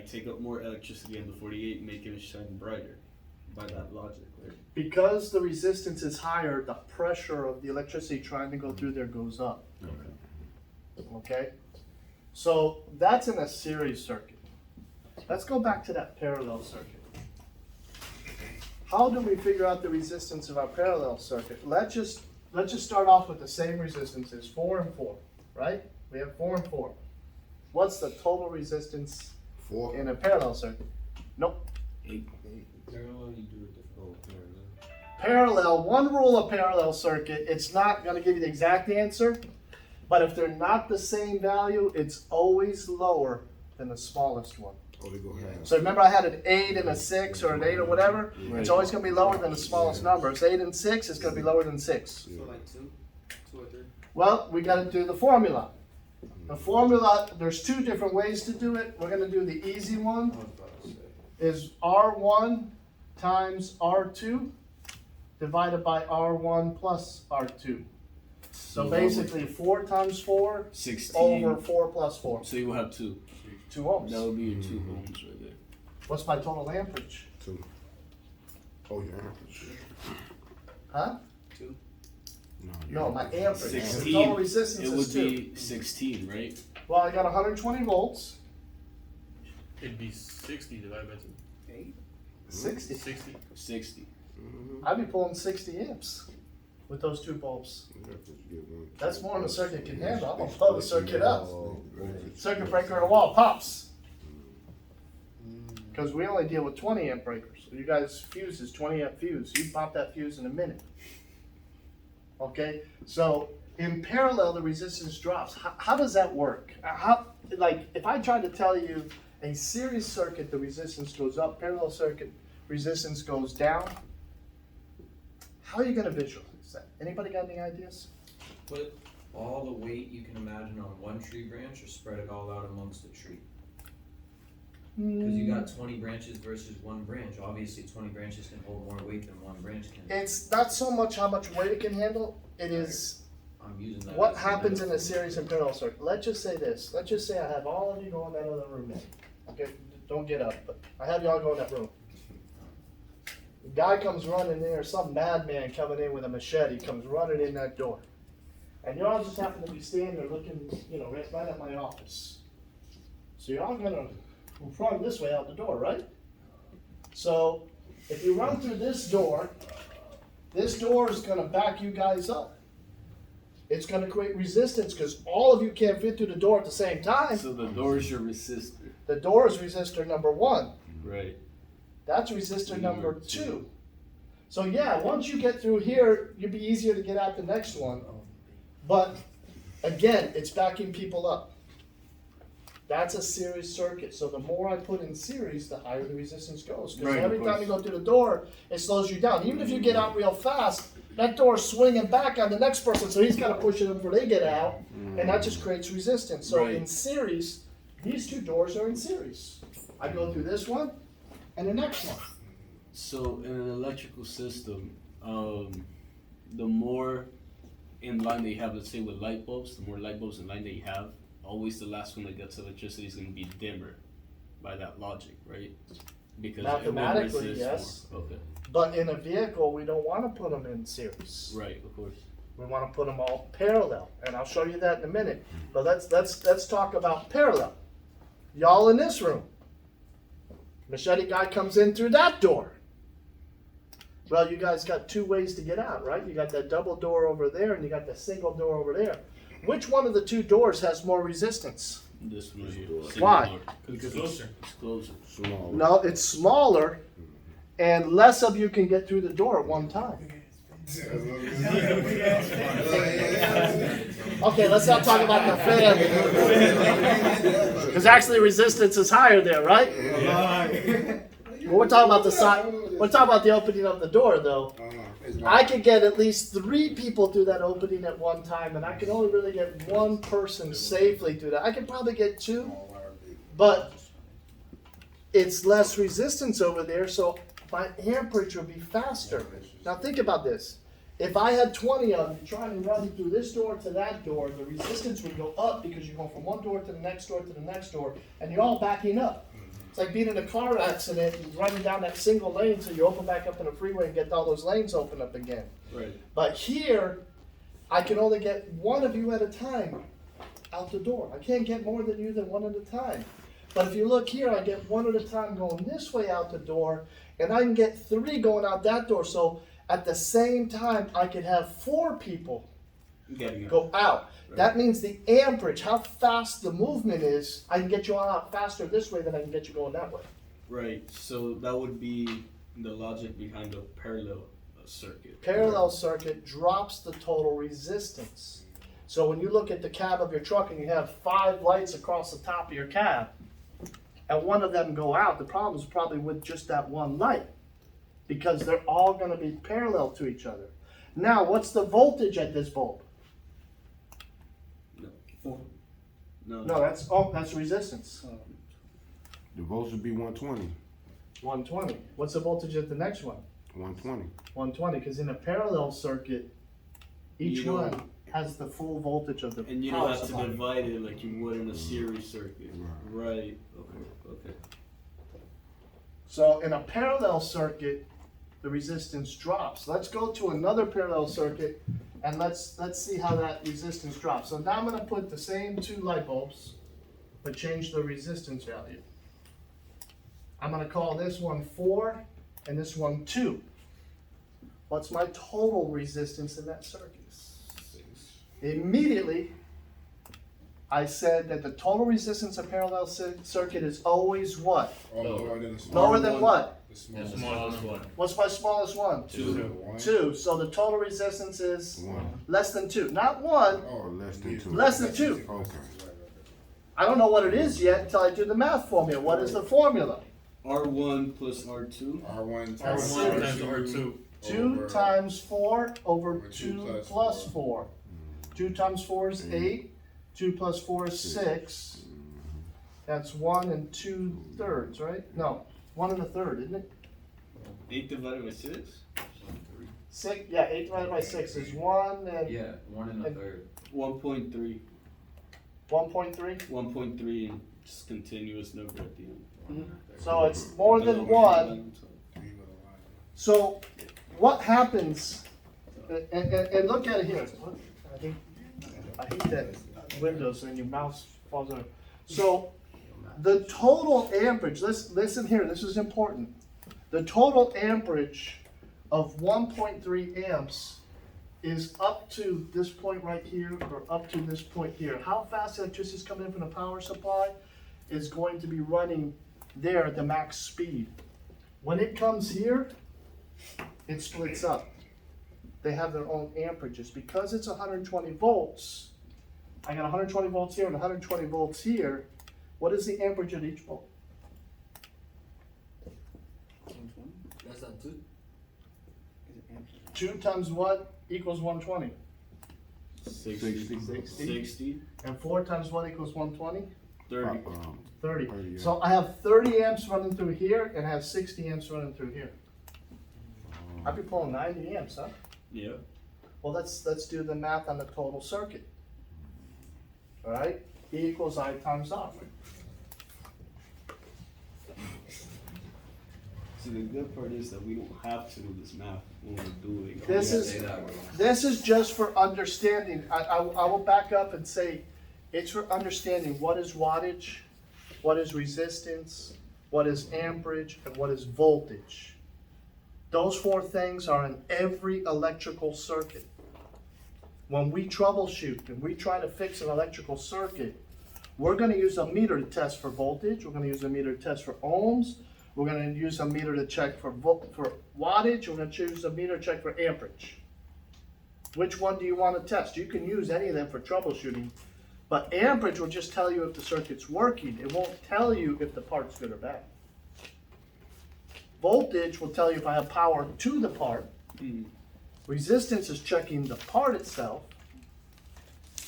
take up more electricity, and the 48 making it shine brighter. By that logic, right? Because the resistance is higher, the pressure of the electricity trying to go through there goes up. Okay? So that's in a series circuit. Let's go back to that parallel circuit. How do we figure out the resistance of our parallel circuit? Let's just start off with the same resistances, 4 and 4, right? We have 4 and 4. What's the total resistance 4. in a parallel circuit? Nope. Parallel, you do it different. Parallel, one rule of parallel circuit, it's not gonna give you the exact answer, but if they're not the same value, it's always lower than the smallest one. Oh, they go half. So remember I had an 8 and a 6 or an 8 or whatever? It's always gonna be lower than the smallest number. It's 8 and 6, it's gonna be lower than 6. So like 2 or 3. Well, we gotta do the formula. The formula, there's 2 different ways to do it. We're gonna do the easy one, is R1 times R2 divided by R1 plus R2. So basically 4 times 4 16 over 4 plus 4. So you will have 2. 2 ohms. That would be your 2 ohms right there. What's my total amperage? 2. Oh, your amperage. Huh? 2. No, my amperage. The 16. total resistance It is would 2. be 16, right? Well, I got 120 volts. It'd be 60 divided by 2. 60. 60. 60. I'd be pulling 60 amps with those 2 bulbs. That's more than the circuit can handle. I'm gonna blow the circuit up. Circuit breaker in a wall pops. Because we only deal with 20 amp breakers. You guys' fuse is 20 amp fuse. You pop that fuse in a minute. Okay? So in parallel, the resistance drops. How does that work? If I tried to tell you a series circuit, the resistance goes up, parallel circuit, resistance goes down, how are you going to visualize that? Anybody got any ideas? Put all the weight you can imagine on one tree branch or spread it all out amongst the tree. Because you got 20 branches versus one branch. Obviously 20 branches can hold more weight than one branch can. It's not so much how much weight it can handle, it is I'm using that what as a happens in a metaphor. series and parallel circuit. Let's just say this. Let's just say I have all of you go in that other room now. Okay, don't get up, but I have you all go in that room. The guy comes running in there, some madman coming in with a machete comes running in that door. And you all just happen to be standing there looking, right at my office. So you're all gonna run this way out the door, right? So if you run through this door is gonna back you guys up. It's gonna create resistance because all of you can't fit through the door at the same time. So the door is your resistor. The door is resistor number 1. Right. That's resistor number 2. So yeah, once you get through here, you'd be easier to get out the next one. But again, it's backing people up. That's a series circuit. So the more I put in series, the higher the resistance goes. Because Right, every of time you go through the door, it slows you down. Even if you get out real fast, that door's swinging back on the next person, so he's got to push it before they get out, and that just creates resistance. So Right. in series, these two doors are in series. I go through this one and the next one. So in an electrical system, the more in line that you have, let's say with light bulbs, the more light bulbs in line that you have, always the last one that gets electricity is going to be dimmer by that logic, right? Because it will Mathematically, resist yes. more. Okay. But in a vehicle, we don't want to put them in series. Right, of course. We want to put them all parallel, and I'll show you that in a minute. But let's talk about parallel. Y'all in this room. Machete guy comes in through that door. Well, you guys got two ways to get out, right? You got that double door over there, and you got the single door over there. Which one of the two doors has more resistance? This one here. Why? Because it's closer. It's closer. Small. No, it's smaller, and less of you can get through the door at one time. Okay, let's not talk about the fan. Because actually resistance is higher there, right? Well, we're talking about the side. We're talking about the opening of the door, though. I could get at least 3 people through that opening at one time, and I can only really get one person safely through that. I could probably get 2, but it's less resistance over there, so my amperage will be faster. Now think about this. If I had 20 of you trying to run through this door to that door, the resistance would go up because you're going from one door to the next door to the next door, and you're all backing up. It's like being in a car accident and running down that single lane so you open back up in the freeway and get all those lanes open up again. Right. But here, I can only get one of you at a time out the door. I can't get more than you than one at a time. But if you look here, I get one at a time going this way out the door, and I can get 3 going out that door. So at the same time, I could have 4 people go out. That means the amperage, how fast the movement is, I can get you all out faster this way than I can get you going that way. Right. So that would be the logic behind a parallel circuit. Parallel circuit drops the total resistance. So when you look at the cab of your truck and you have 5 lights across the top of your cab, and one of them go out, the problem is probably with just that one light, because they're all going to be parallel to each other. Now, what's the voltage at this bulb? No. No, that's resistance. The voltage would be 120. 120. What's the voltage at the next one? 120. 120, because in a parallel circuit, each You don't- one has the full voltage of the And you power don't have to supply. divide it like you would in a series circuit. Right. Okay. So in a parallel circuit, the resistance drops. Let's go to another parallel circuit and let's see how that resistance drops. So now I'm going to put the same 2 light bulbs, but change the resistance value. I'm going to call this one 4 and this one 2. What's my total resistance in that circuit? Immediately, I said that the total resistance of parallel circuit is always what? Lower than what? The smallest one. What's my smallest one? 2. 2. So the total resistance is 1. less than 2. Not 1, Or less than 2. less than 2. Okay. I don't know what it is yet until I do the math formula. What is the formula? R1 plus R2. R1 That's times R1 series. times R2. 2 times 4 over 2 plus 4. 2 times 4 is 8. 2 plus 4 is 6. That's 1 2/3, right? No, 1 1/3, isn't it? 8 divided by 6? 6, yeah, 8 divided by 6 is 1 and Yeah, 1 1/3. 1.3. 1.3. 1.3 and just continuous number at the end. So it's more than 1. So what happens, and look at it here. I hate that Windows and your mouse falls over. So The total amperage, listen here, this is important. The total amperage of 1.3 amps is up to this point right here or up to this point here. How fast electricity is coming in from the power supply is going to be running there at the max speed. When it comes here, it splits up. They have their own amperages. Because it's 120 volts, I got 120 volts here and 120 volts here. What is the amperage at each volt? Less than 2. 2 times what equals 120? 60. And 4 times what equals 120? 30. 30. 30, yeah. So I have 30 amps running through here and I have 60 amps running through here. I'd be pulling 90 amps, huh? Yeah. Well, let's do the math on the total circuit. All right? E equals I times R. See, the good part is that we don't have to do this math when we're doing. This is just for understanding. I will back up and say it's for understanding what is wattage, what is resistance, what is amperage, and what is voltage. Those 4 things are in every electrical circuit. When we troubleshoot and we try to fix an electrical circuit, we're going to use a meter to test for voltage. We're going to use a meter to test for ohms. We're going to use a meter to check for wattage. We're going to choose a meter to check for amperage. Which one do you want to test? You can use any of them for troubleshooting, but amperage will just tell you if the circuit's working. It won't tell you if the part's good or bad. Voltage will tell you if I have power to the part. Resistance is checking the part itself.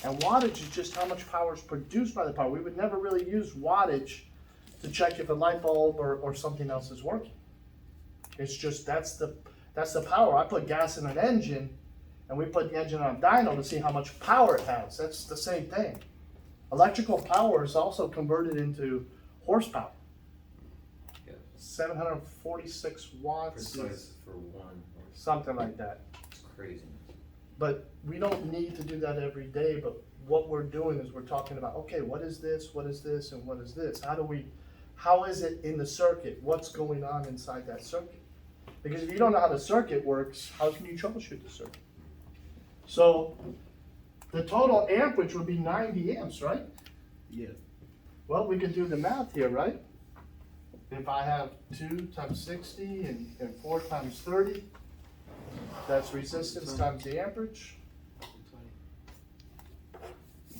And wattage is just how much power is produced by the part. We would never really use wattage to check if a light bulb or something else is working. It's just that's the power. I put gas in an engine and we put the engine on a dyno to see how much power it has. That's the same thing. Electrical power is also converted into horsepower. 746 watts. Precise for one. Something like that. It's crazy. But we don't need to do that every day, but what we're doing is we're talking about, okay, what is this, and what is this? How is it in the circuit? What's going on inside that circuit? Because if you don't know how the circuit works, how can you troubleshoot the circuit? So the total amperage would be 90 amps, right? Yeah. Well, we could do the math here, right? If I have 2 times 60 and 4 times 30, that's resistance times the amperage.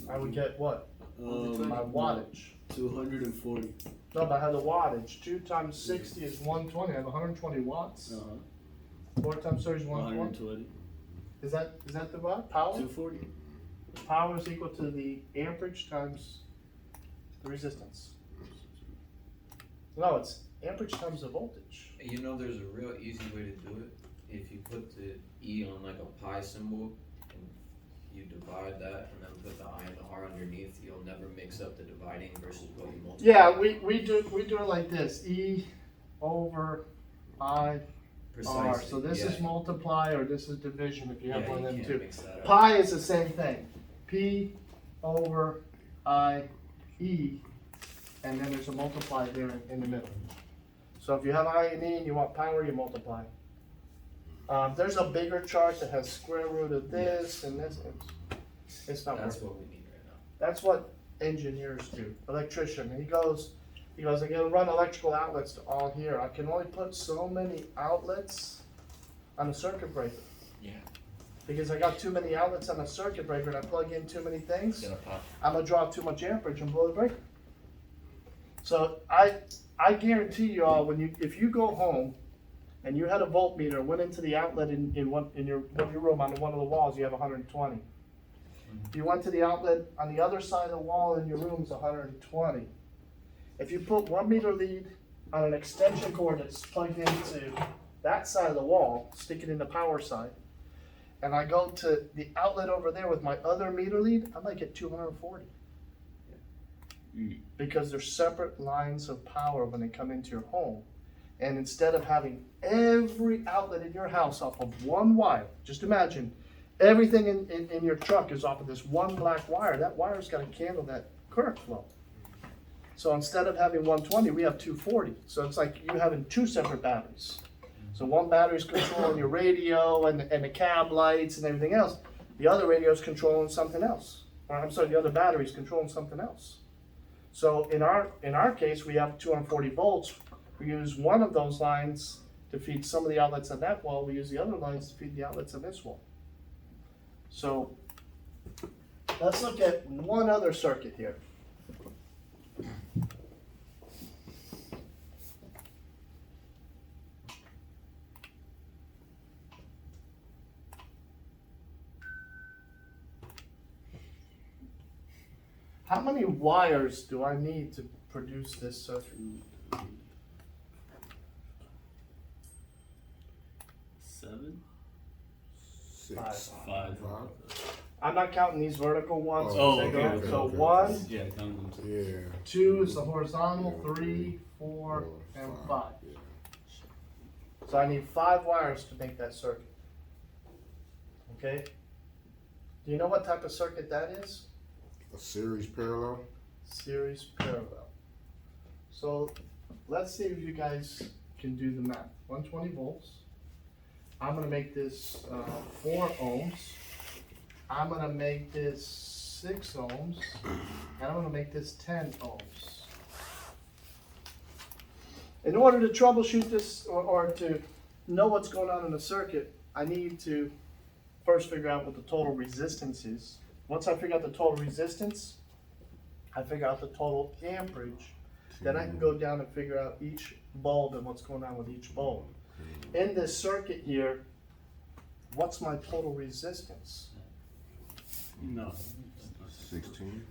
I would get what? My wattage. 240. No, but I have the wattage. 2 times 60 is 120. I have 120 watts. 4 times 30 is 120. 120. Is that the what? Power? 240. Power is equal to the amperage times the resistance. No, it's amperage times the voltage. You know, there's a real easy way to do it. If you put the E on like a pi symbol and you divide that and then put the I and the R underneath, you'll never mix up the dividing versus what you multiply. Yeah, we do it like this. E over I Precisely. R. So this is multiply or this is division if you have one of them too. Mix that up. Pi is the same thing. P over I E, and then there's a multiply there in the middle. So if you have I and E and you want power, you multiply. There's a bigger chart that has square root of this and this. It's not That's working. what we need right now. That's what engineers do. Electrician. And he goes, I gotta run electrical outlets to all here. I can only put so many outlets on a circuit breaker. Yeah. Because I got too many outlets on a circuit breaker and I plug in too many It's things, gonna pop. I'm gonna draw too much amperage and blow the breaker. So I guarantee you all, if you go home and you had a voltmeter, went into the outlet in your room on one of the walls, you have 120. If you went to the outlet on the other side of the wall in your room, it's 120. If you put 1 meter lead on an extension cord that's plugged into that side of the wall, stick it in the power side, and I go to the outlet over there with my other meter lead, I might get 240. Because they're separate lines of power when they come into your home. And instead of having every outlet in your house off of one wire, just imagine everything in your truck is off of this one black wire. That wire's got to handle that current flow. So instead of having 120, we have 240. So it's like you having two separate batteries. So one battery's controlling your radio and the cab lights and everything else. The other radio's controlling something else. Or I'm sorry, the other battery's controlling something else. So in our case, we have 240 volts. We use one of those lines to feed some of the outlets on that wall. We use the other lines to feed the outlets on this wall. So let's look at one other circuit here. How many wires do I need to produce this circuit? 7? Six. Five. I'm not counting these vertical ones. Oh, They okay, go- okay, So okay. 1, Yeah, count them. Yeah. 2 is the horizontal, Yeah, 3, 4, and 5. Yeah. So I need 5 wires to make that circuit. Okay? Do you know what type of circuit that is? A series parallel. Series parallel. So let's see if you guys can do the math. 120 volts. I'm gonna make this 4 ohms. I'm gonna make this 6 ohms. And I'm gonna make this 10 ohms. In order to troubleshoot this or to know what's going on in the circuit, I need to first figure out what the total resistance is. Once I figure out the total resistance, I figure out the total amperage. Then I can go down and figure out each bulb and what's going on with each bulb. In this circuit here, what's my total resistance? No. 16.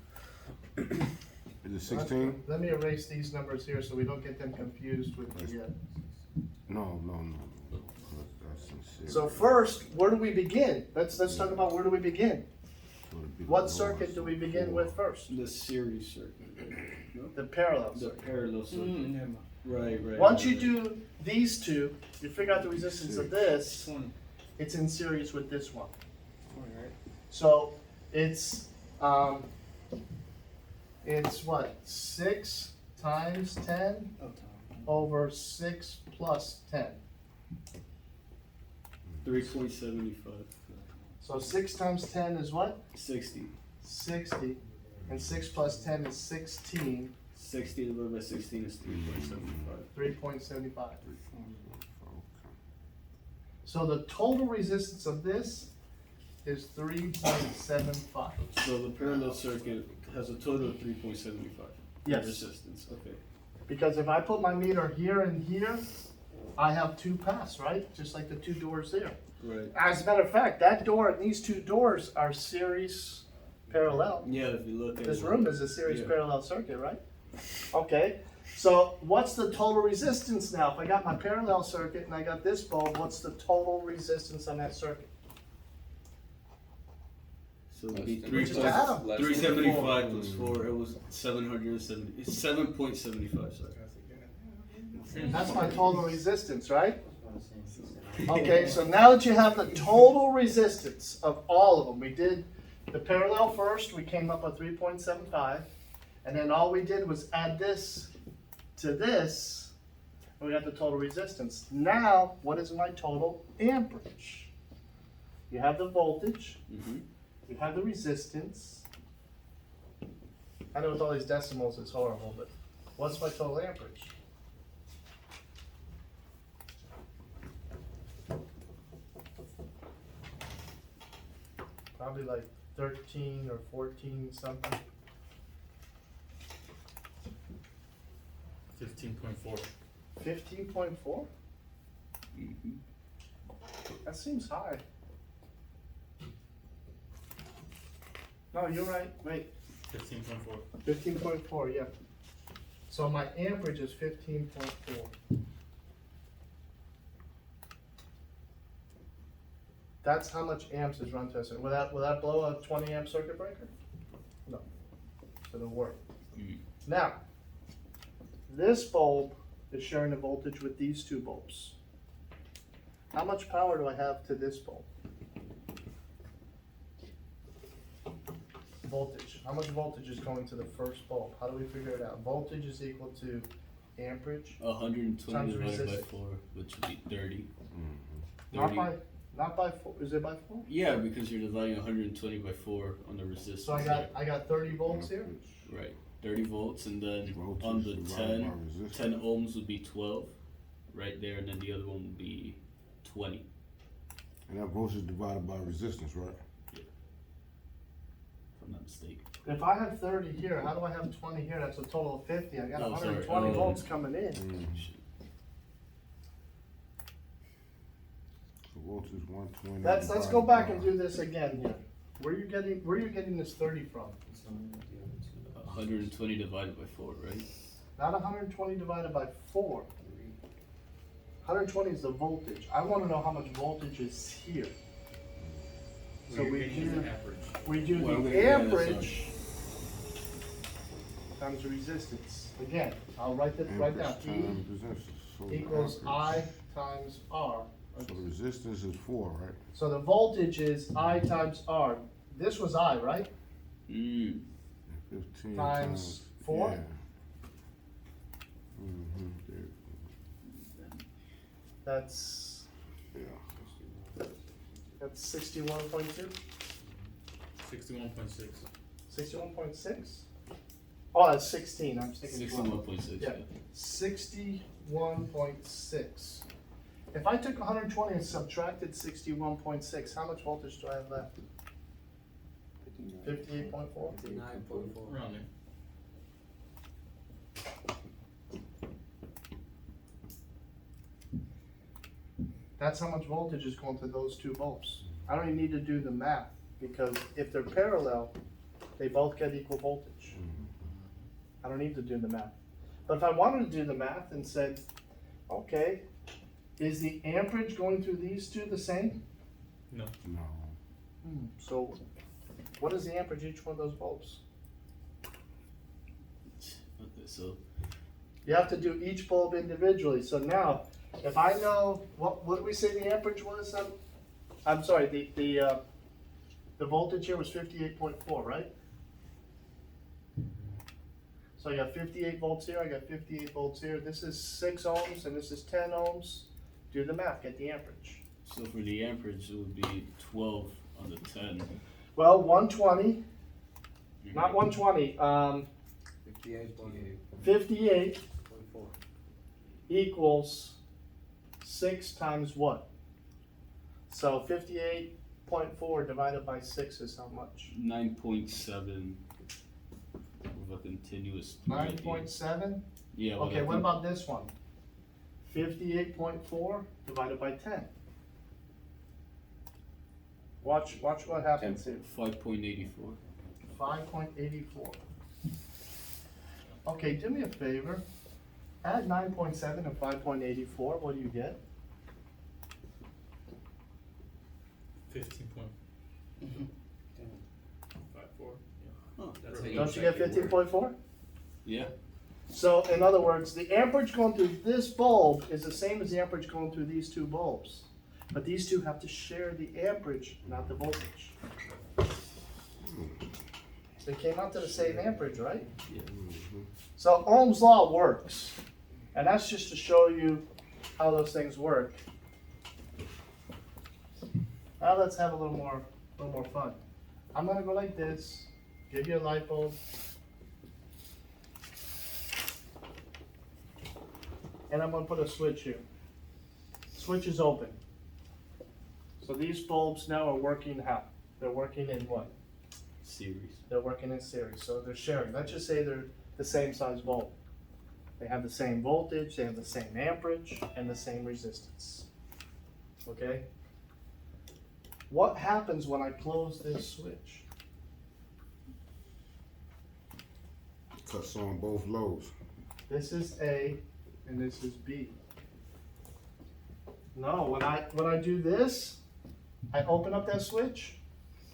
Is it 16? Let me erase these numbers here so we don't get them confused with the. No. That's in series. So first, where do we begin? Let's talk about where do we begin. So it'd be What the circuit do we begin four. with first? The series circuit. The parallel The circuit. parallel circuit. Right. Once you do these two, you figure out the resistance of this, 20. it's in series with this one. 20, right? So it's what, 6 times 10 over 6 plus 10. 3.75. So 6 times 10 is what? 60. 60. And 6 plus 10 is 16, 60 divided by 16 is 3.75. 3.75. So the total resistance of this is 3.75. So the parallel circuit has a total of 3.75. Yes. Resistance, okay. Because if I put my meter here and here, I have 2 paths, right? Just like the 2 doors there. Right. As a matter of fact, that door and these 2 doors are series parallel. Yeah, if you look at This it. room is a series Yeah. parallel circuit, right? Okay, so what's the total resistance now? If I got my parallel circuit and I got this bulb, what's the total resistance on that circuit? So it'd be We just add 'em. 375 plus 4, it was 770. It's 7.75, sorry. That's my total resistance, right? Okay, so now that you have the total resistance of all of them, we did the parallel first, we came up with 3.75, and then all we did was add this to this, and we got the total resistance. Now, what is my total amperage? You have the voltage, Mm-hmm. you have the resistance. I know with all these decimals it's horrible, but what's my total amperage? Probably like 13 or 14 something. 15.4. 15.4? Mm-hmm. That seems high. No, you're right. Wait, 15.4. 15.4, yeah. So my amperage is 15.4. That's how much amps is run to a circuit. Will that blow a 20 amp circuit breaker? No. It'll work. Mm. Now, this bulb is sharing a voltage with these 2 bulbs. How much power do I have to this bulb? voltage. How much voltage is going to the first bulb? How do we figure it out? Voltage is equal to amperage, 120 Times divided by resistance. 4, which would be 30. not 30. not by 4, is it by 4? Yeah, because you're dividing 120 by 4 on the resistance. So I got 30 volts here? Right, 30 volts, and then Voltage on the divided 10, by resistance. 10 ohms would be 12, right there, and then the other one would be 20. And that voltage divided by resistance, right? If I'm not mistaken. If I have 30 here, how do I have 20 here? That's a total of 50. I got Oh, sorry, 120 volts coming in. Shit. So voltage 120. Let's divided go back by- and do this again here. Where you getting this 30 from? 120 divided by 4, right? Not 120 divided by 4. 120 is the voltage. I want to know how much voltage is here. So Well, you're we getting do the average. Well, the yeah, that's amperage times the resistance. Again, I'll write that right down. Amperage times resistance. So E equals amperage. I times R. So the resistance is 4, right? So the voltage is I times R. This was I, right? 15 Times 4? Yeah. Mm-hmm. That's Yeah. 61.2. 61.6. 61.6? Oh, that's 16. I'm thinking 12. 61.6, Yeah. 61.6. If I took 120 and subtracted 61.6, how much voltage do I have left? 58.4? 59.4. Around there. That's how much voltage is going to those two bulbs. I don't even need to do the math, because if they're parallel, they both get equal voltage. I don't need to do the math. But if I wanted to do the math and said, okay, is the amperage going through these two the same? No. No. So what is the amperage each one of those bulbs? Okay, so You have to do each bulb individually. So now, if I know, what did we say the amperage was? I'm sorry, the voltage here was 58.4, right? So I got 58 volts here, I got 58 volts here. This is 6 ohms and this is 10 ohms. Do the math, get the amperage. So for the amperage, it would be 12 on the 10. Well, 120, not 120, 58.4. 58 equals 6 times what? So 58.4 divided by 6 is how much? 9.7 with a continuous. 9.7? Yeah. Well, Okay, what about this one? 58.4 divided by 10. Watch what happens here. 5.84. 5.84. Okay, do me a favor. Add 9.7 and 5.84. What do you get? 15.54. Oh, That's perfect. Don't you get 15.4? Yeah. So, in other words, the amperage going through this bulb is the same as the amperage going through these two bulbs. But these two have to share the amperage, not the voltage. They came out to the same amperage, right? Yeah. So Ohm's Law works. And that's just to show you how those things work. Now let's have a little more fun. I'm gonna go like this, give you a light bulb. And I'm gonna put a switch here. Switch is open. So these bulbs now are working how? They're working in what? Series. They're working in series, so they're sharing. Let's just say they're the same size bulb. They have the same voltage, they have the same amperage, and the same resistance. Okay? What happens when I close this switch? Cuts on both loads. This is A and this is B. No, when I do this, I open up that switch,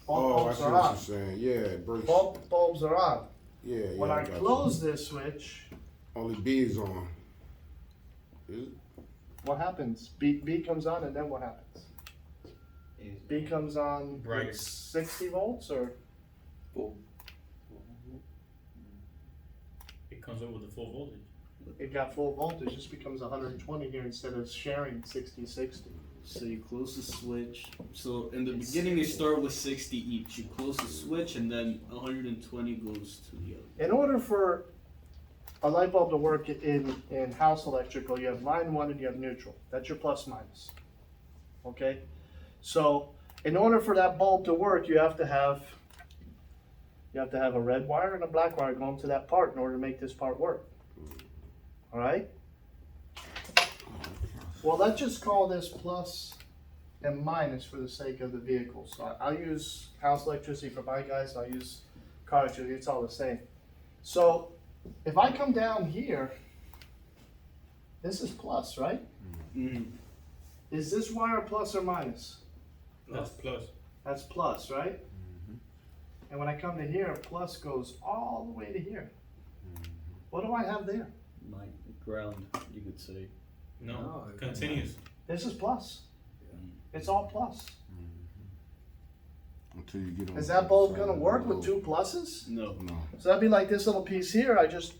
all Oh, I bulbs see are what on. you're saying. Yeah, it breaks. Both bulbs are on. Yeah, yeah. When I got you. close this switch, Only B is on. Is it? what happens? B comes on, and then what happens? B comes on Brighter. with 60 volts, or It comes up with the full voltage. It got full voltage, this becomes 120 here instead of sharing 60-60. So you close the switch. So in the beginning they start with 60 each. You close the switch and then 120 goes to the other. In order for a light bulb to work in house electrical, you have line one and you have neutral. That's your plus minus. Okay? So in order for that bulb to work, you have to have a red wire and a black wire going to that part in order to make this part work. All right? Well, let's just call this plus and minus for the sake of the vehicle. So I'll use house electricity for my guys, I'll use car electricity, it's all the same. So if I come down here, this is plus, right? Mm-hmm. Is this wire plus or minus? That's plus. That's plus, right? And when I come to here, plus goes all the way to here. What do I have there? Like ground, you could say. No, No, it- continuous. This is plus. It's all plus. Until you get on. Is the that bulb side gonna of the work with load. two pluses? No. No. So that'd be like this little piece here, I just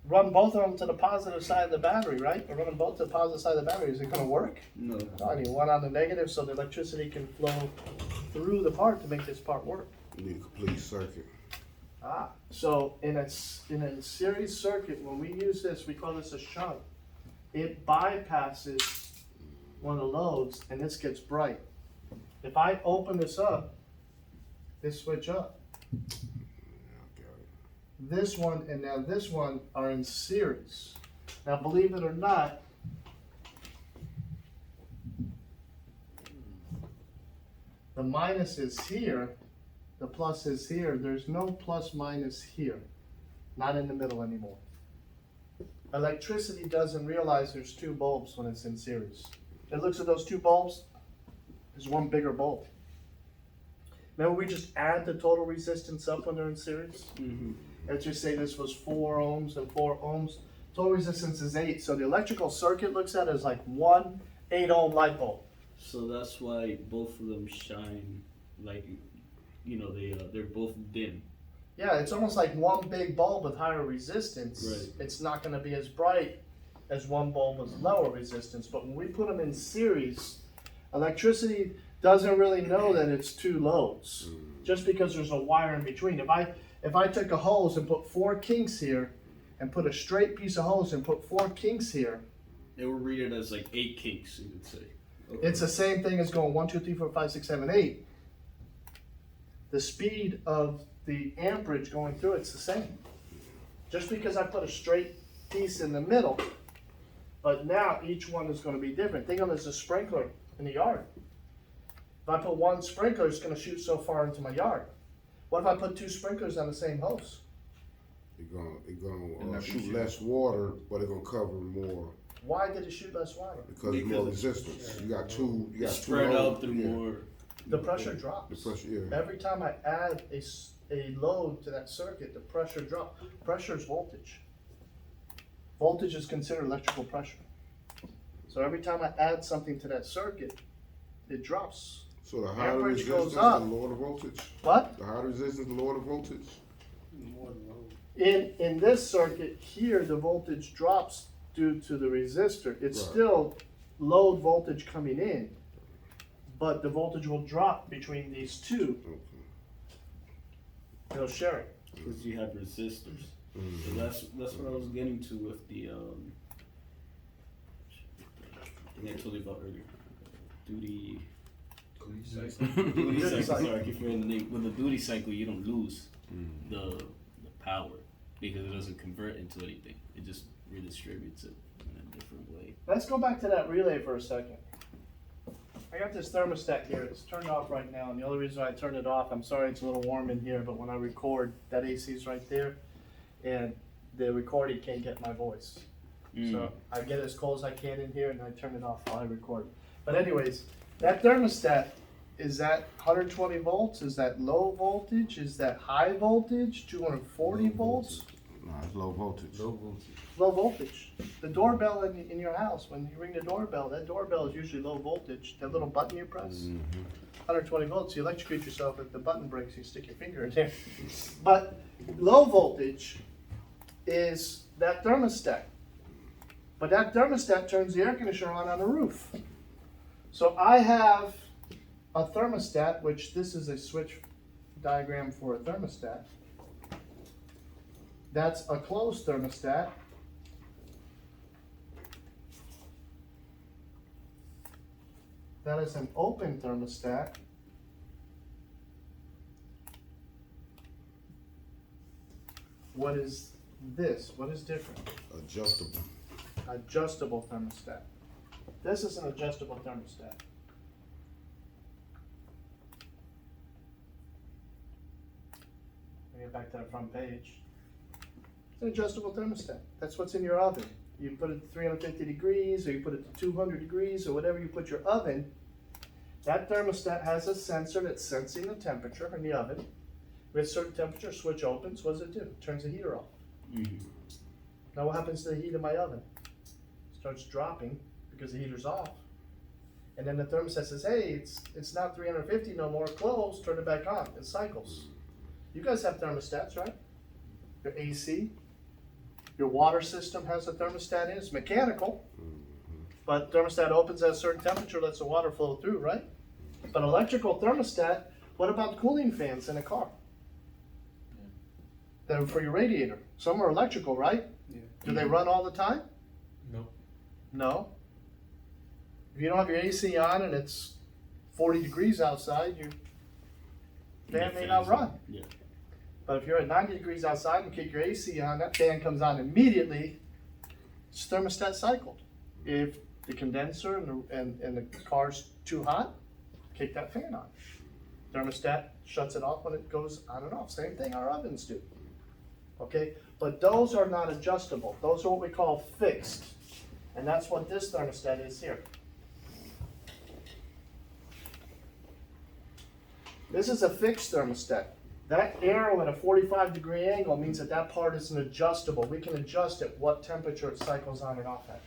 run both of them to the positive side of the battery, right? I run them both to the positive side of the battery, is it gonna work? No. No, I need one on the negative so the electricity can flow through the part to make this part work. You need a complete circuit. So in a series circuit, when we use this, we call this a shunt. It bypasses one of the loads and this gets bright. If I open this up, this switch up. This one and now this one are in series. Now believe it or not, the minus is here, the plus is here. There's no plus minus here, not in the middle anymore. Electricity doesn't realize there's two bulbs when it's in series. It looks at those two bulbs, there's one bigger bulb. Remember we just add the total resistance up when they're in series? Mm-hmm. Let's just say this was 4 ohms and 4 ohms. Total resistance is 8. So the electrical circuit looks at it as like one 8 ohm light bulb. So that's why both of them shine like, you know, they're both dim. Yeah, it's almost like one big bulb with higher resistance. Right. It's not going to be as bright as one bulb with lower resistance. But when we put them in series, electricity doesn't really know that it's two loads, just because there's a wire in between. If I took a hose and put 4 kinks here, and put a straight piece of hose and put 4 kinks here, They will read it as like 8 kinks, you could say. it's the same thing as going 1, 2, 3, 4, 5, 6, 7, 8. The speed of the amperage going through it's the same. Just because I put a straight piece in the middle, but now each one is going to be different. Think of it as a sprinkler in the yard. If I put one sprinkler, it's going to shoot so far into my yard. What if I put 2 sprinklers on the same hose? It's gonna shoot less water, but it's gonna cover more Why did it shoot less water? because it's more resistance. You got two. You got It's two spread out loads. through Yeah. more. The pressure drops. The pressure, yeah. Every time I add a load to that circuit, the pressure drops. Pressure is voltage. Voltage is considered electrical pressure. So every time I add something to that circuit, it drops. So the higher Amperage goes resistance, up. the lower the voltage. What? The higher resistance, the lower the voltage. In this circuit here, the voltage drops due to the resistor. It's Right. still load voltage coming in, but the voltage will drop between these two. Okay. They'll share it. Because you have resistors. So that's what I was getting to with the thing I told you about earlier. Duty cycle. Duty cycle. Sorry, I keep forgetting the name. With the duty cycle, you don't lose the power because it doesn't convert into anything. It just redistributes it in a different way. Let's go back to that relay for a second. I got this thermostat here. It's turned off right now, and the only reason I turned it off, I'm sorry it's a little warm in here, but when I record, that AC is right there, and the recording can't get my voice. So I get as cold as I can in here, and I turn it off while I record. But anyways, that thermostat, is that 120 volts? Is that low voltage? Is that high voltage? 240 volts? No, it's low voltage. Low voltage. Low voltage. The doorbell in your house, when you ring the doorbell, that doorbell is usually low voltage. That little button you press, 120 volts. You electrocute yourself. If the button breaks, you stick your finger in there. But low voltage is that thermostat. But that thermostat turns the air conditioner on the roof. So I have a thermostat, which this is a switch diagram for a thermostat. That's a closed thermostat. That is an open thermostat. What is this? What is different? Adjustable. Adjustable thermostat. This is an adjustable thermostat. Get back to the front page. It's an adjustable thermostat. That's what's in your oven. You put it to 350 degrees, or you put it to 200 degrees, or whatever you put your oven. That thermostat has a sensor that's sensing the temperature in the oven. With a certain temperature, switch opens. What does it do? It turns the heater off. Now what happens to the heat in my oven? It starts dropping because the heater's off. And then the thermostat says, hey, it's not 350 no more, close, turn it back on. It cycles. You guys have thermostats, right? Your AC, your water system has a thermostat in it. It's mechanical, but thermostat opens at a certain temperature, lets the water flow through, right? But electrical thermostat, what about cooling fans in a car? They're for your radiator. Some are electrical, right? Yeah. Do they run all the time? No. No. If you don't have your AC on and it's 40 degrees outside, your fan may not run. Yeah. But if you're at 90 degrees outside and kick your AC on, that fan comes on immediately. It's thermostat cycled. If the condenser and the car's too hot, kick that fan on. Thermostat shuts it off when it goes on and off. Same thing our ovens do. Okay, but those are not adjustable. Those are what we call fixed. And that's what this thermostat is here. This is a fixed thermostat. That arrow at a 45-degree angle means that that part is an adjustable. We can adjust at what temperature it cycles on and off at.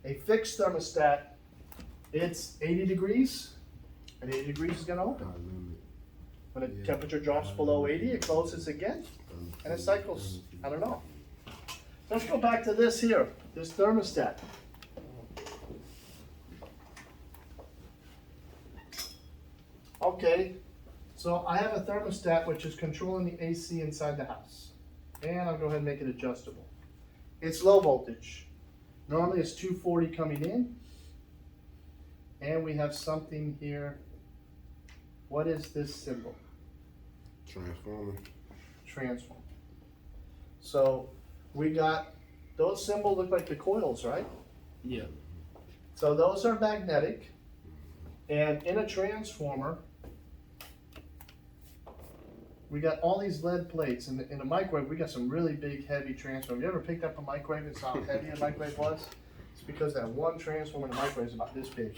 A fixed thermostat, it's 80 degrees, and 80 degrees is going to open. When the temperature drops below 80, it closes again, and it cycles, I don't know. Let's go back to this here, this thermostat. Okay, so I have a thermostat which is controlling the AC inside the house. And I'll go ahead and make it adjustable. It's low voltage. Normally it's 240 coming in. And we have something here. What is this symbol? Transformer. Transformer. So we got, those symbols look like the coils, right? Yeah. So those are magnetic. And in a transformer, we got all these lead plates. In the microwave, we got some really big, heavy transformers. You ever picked up a microwave and saw how heavy a microwave was? It's because that one transformer in the microwave is about this big.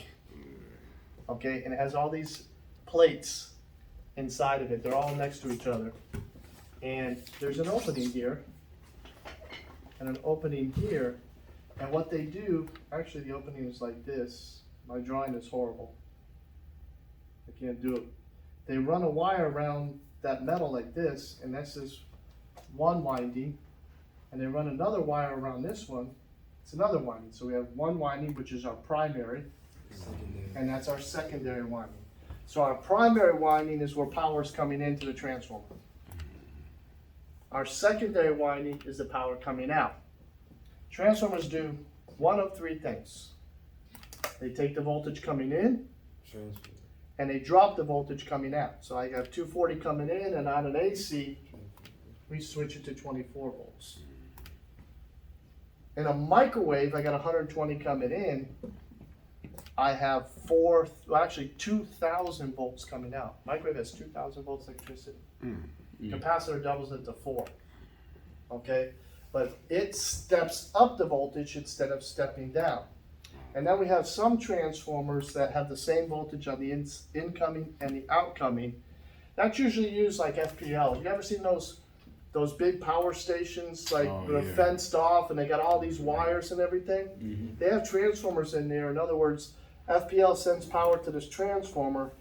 Okay, and it has all these plates inside of it. They're all next to each other. And there's an opening here, and an opening here. And what they do, actually the opening is like this. My drawing is horrible. I can't do it. They run a wire around that metal like this, and this is one winding, and they run another wire around this one. It's another winding. So we have one winding, which is our primary, and that's our secondary winding. So our primary winding is where power is coming into the transformer. Our secondary winding is the power coming out. Transformers do one of three things. They take the voltage coming in, and they drop the voltage coming out. So I got 240 coming in, and on an AC, we switch it to 24 volts. In a microwave, I got 120 coming in. I have 2,000 volts coming out. Microwave has 2,000 volts electricity. Capacitor doubles it to 4. Okay, but it steps up the voltage instead of stepping down. And then we have some transformers that have the same voltage on the incoming and the outcoming. That's usually used like FPL. You ever seen those big power stations, like they're fenced off and they got all these wires and everything? They have transformers in there. In other words, FPL sends power to this transformer,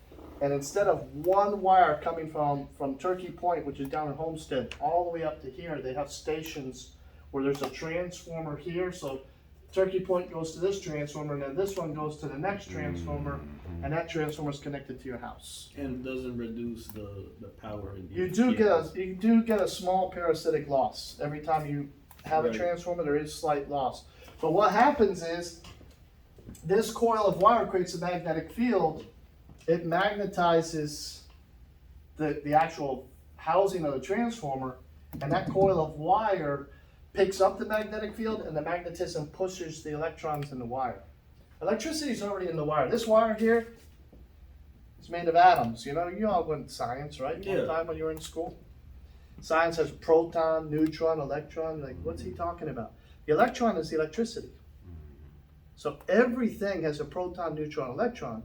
and instead of one wire coming from Turkey Point, which is down in Homestead, all the way up to here, they have stations where there's a transformer here, so turkey point goes to this transformer, and then this one goes to the next transformer, and that transformer is connected to your house. And it doesn't reduce the power in the You do get a small parasitic loss. Every time you have a Right. transformer, there is slight loss. But what happens is, this coil of wire creates a magnetic field. It magnetizes the actual housing of the transformer, and that coil of wire picks up the magnetic field, and the magnetism pushes the electrons in the wire. Electricity is already in the wire. This wire here is made of atoms. You all went science, right? Yeah. One time when you were in school. Science has proton, neutron, electron. Like, what's he talking about? The electron is the electricity. So everything has a proton, neutron, electron,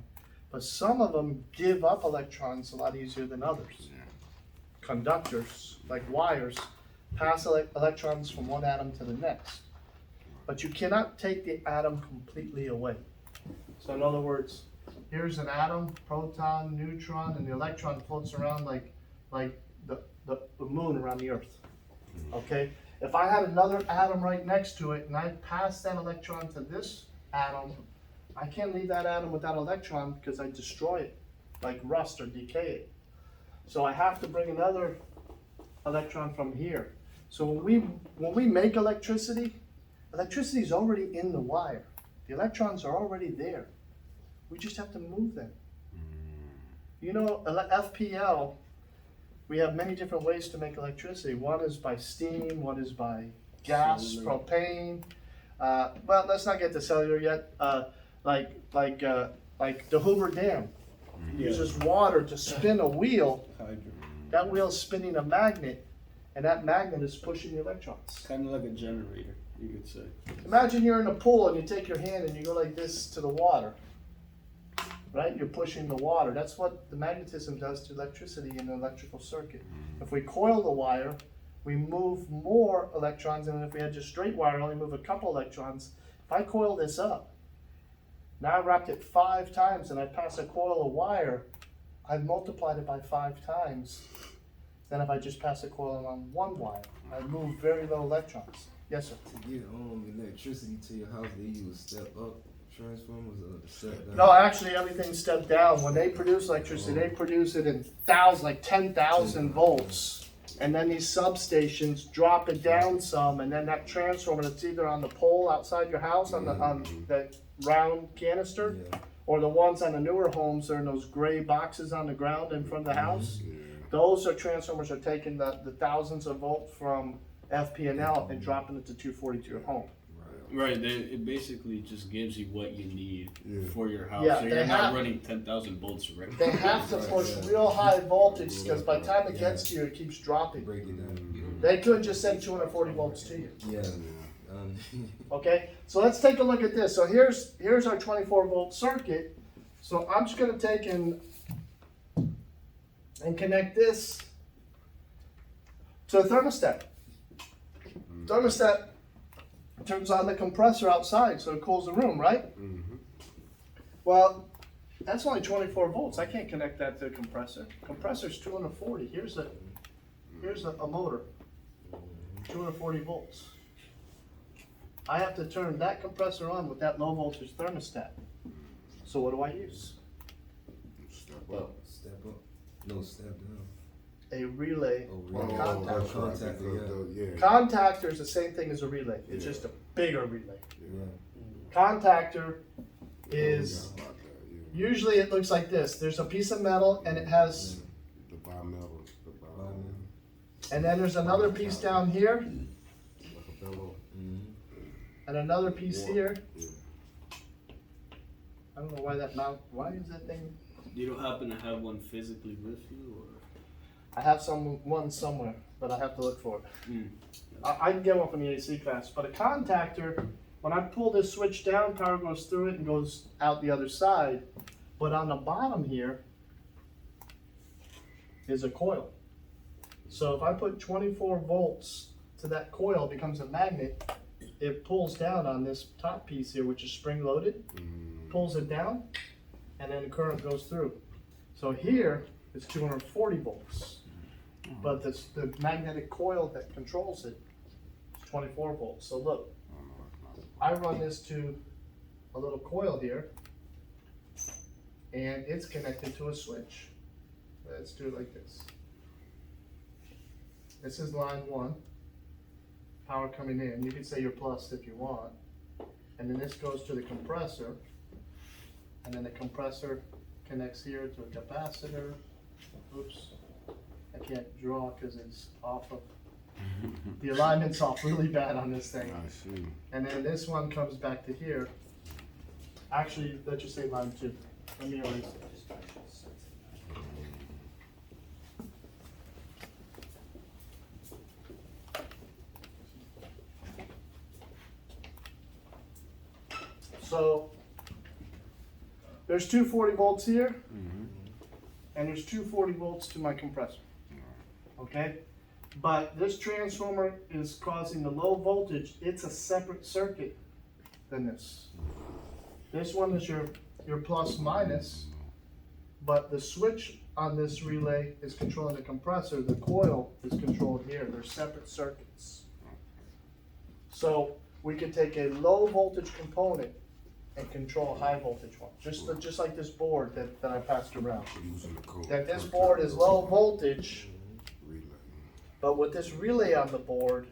but some of them give up electrons a lot easier than others. Conductors, like wires, pass electrons from one atom to the next. But you cannot take the atom completely away. So in other words, here's an atom, proton, neutron, and the electron floats around like the moon around the earth. Okay? If I had another atom right next to it and I pass that electron to this atom, I can't leave that atom without electron because I destroy it, like rust or decay it. So I have to bring another electron from here. So when we make electricity, electricity is already in the wire. The electrons are already there. We just have to move them. FPL, we have many different ways to make electricity. One is by steam, one is by gas, Cellular. propane. Well, let's not get to cellular yet. Like the Hoover Dam uses water to spin a wheel. That wheel's spinning a magnet, and that magnet is pushing the electrons. Kind of like a generator, you could say. Imagine you're in a pool and you take your hand and you go like this to the water. Right? You're pushing the water. That's what the magnetism does to electricity in an electrical circuit. If we coil the wire, we move more electrons, and if we had just straight wire, only move a couple electrons. If I coil this up, now I wrapped it 5 times and I pass a coil of wire, I've multiplied it by 5 times. Then if I just pass a coil along one wire, I move very low electrons. Yes, sir? To get electricity to your house, they use step up transformers or step down. No, actually everything's stepped down. When they produce electricity, they produce it in thousands, like 10,000 volts. And then these substations drop it down some, and then that transformer that's either on the pole outside your house on the round canister, Yeah. or the ones on the newer homes that are in those gray boxes on the ground in front of the house. Those are transformers are taking the thousands of volts from FP&L and dropping it to 240 to your home. Right, it basically just gives you what you need for your house. Yeah, so they you're not have- running 10,000 volts right They have to push real high voltage because by the time it gets to you, it keeps dropping. Break it down. They could just send 240 volts to you. Yeah. Okay, so let's take a look at this. So here's our 24 volt circuit. So I'm just gonna take and connect this to a thermostat. Thermostat turns on the compressor outside, so it cools the room, right? Well, that's only 24 volts. I can't connect that to a compressor. Compressor's 240. Here's a motor, 240 volts. I have to turn that compressor on with that low voltage thermostat. So what do I use? Step up. No, step down. A relay or contactor. Contactor, yeah. Contactor is the same thing as a relay. It's just a bigger relay. Yeah. Contactor is, usually it looks like this. There's a piece of metal and it has, The bimetal. and then there's another piece down here Like a bellow. and another piece here. Yeah. I don't know why is that thing? You don't happen to have one physically with you, or? I have one somewhere, but I have to look for it. I can get one from the AC class, but a contactor, when I pull this switch down, power goes through it and goes out the other side. But on the bottom here is a coil. So if I put 24 volts to that coil, it becomes a magnet. It pulls down on this top piece here, which is spring loaded, pulls it down, and then the current goes through. So here is 240 volts. But the magnetic coil that controls it is 24 volts. So look, I run this to a little coil here, and it's connected to a switch. Let's do it like this. This is line 1, power coming in. You can say you're plus if you want. And then this goes to the compressor, and then the compressor connects here to a capacitor. Oops, I can't draw because it's off of, the alignment's off really bad on this thing. I see. And then this one comes back to here. Actually, let's just say line 2. Let me erase it. So there's 240 volts here, and there's 240 volts to my compressor. Okay? But this transformer is causing the low voltage. It's a separate circuit than this. This one is your plus minus, but the switch on this relay is controlling the compressor. The coil is controlled here. They're separate circuits. So we can take a low voltage component and control a high voltage one. Just like this board that I passed around. Using the code. That this board is low voltage, Relay. but with this relay on the board,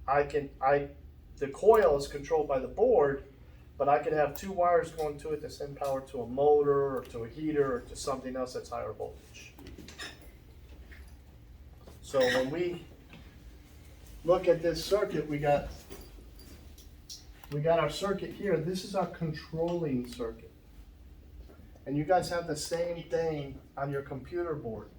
the coil is controlled by the board, but I can have 2 wires going to it to send power to a motor or to a heater or to something else that's higher voltage. So when we look at this circuit, we got our circuit here. This is our controlling circuit. And you guys have the same thing on your computer board.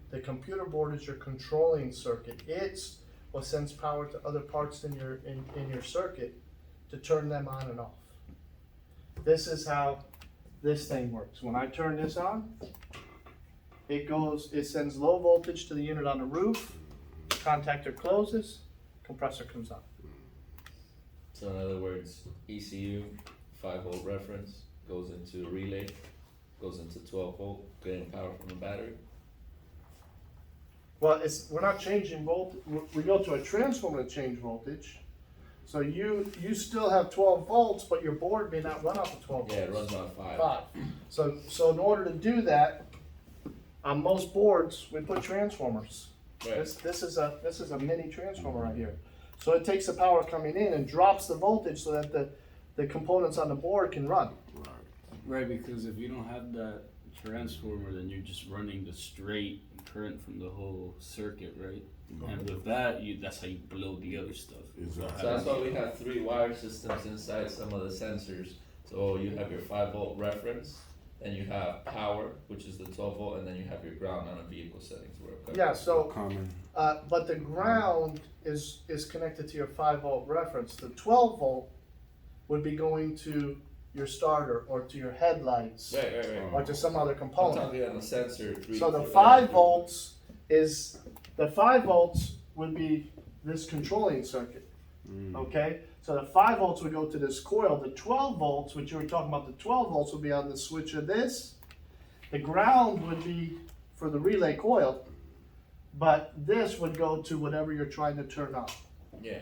The computer board is your controlling circuit. It's what sends power to other parts in your circuit to turn them on and off. This is how this thing works. When I turn this on, it sends low voltage to the unit on the roof, contactor closes, compressor comes on. So in other words, ECU, 5-volt reference, goes into relay, goes into 12 volt, getting power from the battery. Well, we're not changing voltage. We go to a transformer to change voltage. So you still have 12 volts, but your board may not run off of 12 volts. Yeah, it runs on 5. 5. So in order to do that, on most boards, we put transformers. Right. This is a mini transformer right here. So it takes the power coming in and drops the voltage so that the components on the board can run. Right, because if you don't have that transformer, then you're just running the straight current from the whole circuit, right? And with that, that's how you blow the other stuff. Exactly. So that's why we have 3 wire systems inside some of the sensors. So you have your 5-volt reference, then you have power, which is the 12 volt, and then you have your ground on a vehicle settings where it comes. Yeah, so, Common. but the ground is connected to your 5-volt reference. The 12 volt would be going to your starter or to your headlights Right. or to some other I'm component. talking on the sensor. So the 5 volts would be this controlling circuit. Okay? So the 5 volts would go to this coil. The 12 volts, which you were talking about, the 12 volts would be on the switch of this. The ground would be for the relay coil, but this would go to whatever you're trying to turn on. Yeah.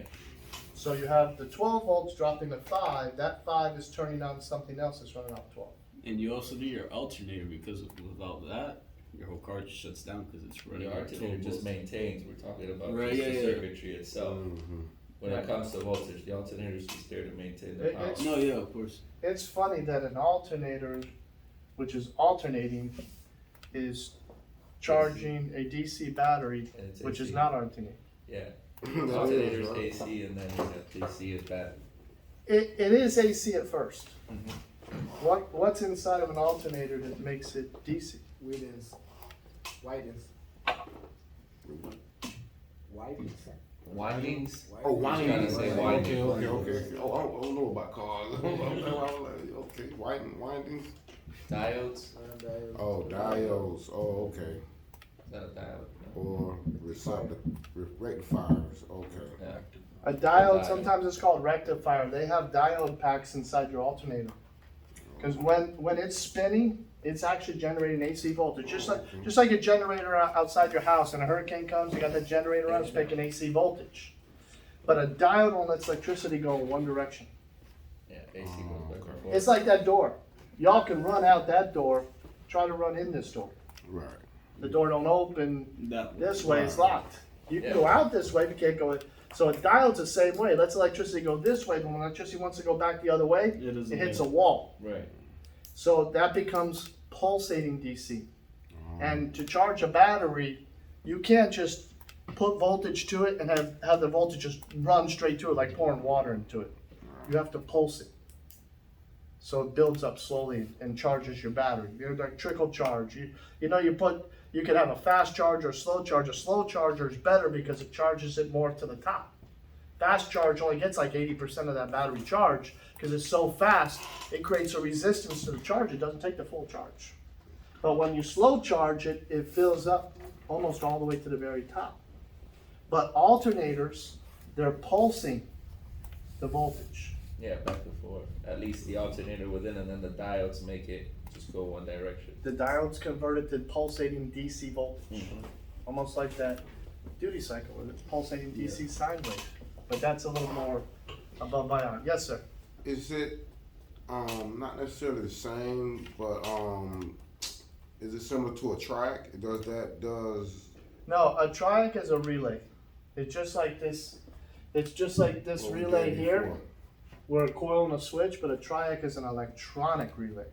So you have the 12 volts dropping to 5. That 5 is turning on something else that's running off 12. And you also do your alternator, because without that, your whole car just shuts down because it's running. The alternator just maintains. We're talking about Right, just yeah, the yeah. circuitry itself. When it comes to voltage, the alternator is just there to maintain the power. No, yeah, of course. It's funny that an alternator, which is alternating, is charging a DC battery, And it's which AC. is not alternating. Yeah. Alternator is AC, and then you have DC is battery. It is AC at first. Mm-hmm. What's inside of an alternator that makes it DC? Widens. Widens. Widens. Windings? Oh, winding. Trying to say winding. Okay. Oh, I don't know about cars. Okay, windings. Diodes? Oh, diodes. Oh, okay. Is that a diode? Or rectifiers. Okay. Yeah. A diode, Diode. sometimes it's called rectifier. They have diode packs inside your alternator. Because when it's spinning, it's actually generating AC voltage. Just like a generator outside your house, and a hurricane comes, you got that generator on, it's making AC voltage. But a diode only lets electricity go in one direction. Yeah, AC goes back and forth. It's like that door. Y'all can run out that door, try to run in this door. Right. The door don't open That this way, it's locked. You can go out this way, but you can't go in. So a diode's the same way. It lets electricity go this way, but when electricity wants to go back the other way, it hits a wall. Right. So that becomes pulsating DC. And to charge a battery, you can't just put voltage to it and have the voltage just run straight to it like pouring water into it. You have to pulse it. So it builds up slowly and charges your battery. You're like trickle charge. You could have a fast charge or a slow charge. A slow charger is better because it charges it more to the top. Fast charge only gets like 80% of that battery charge because it's so fast, it creates a resistance to the charge. It doesn't take the full charge. But when you slow charge it, it fills up almost all the way to the very top. But alternators, they're pulsing the voltage. Yeah, back and forth. At least the alternator within, and then the diodes make it just go one direction. The diodes convert it to pulsating DC voltage. Almost like that duty cycle with it, pulsating DC sine wave. But that's a little more above ion. Yes, sir. Is it not necessarily the same, but is it similar to a track? Does No, a triac is a relay. It's just like this. It's just like this what we relay did here. before? We're a coil and a switch, but a triac is an electronic relay.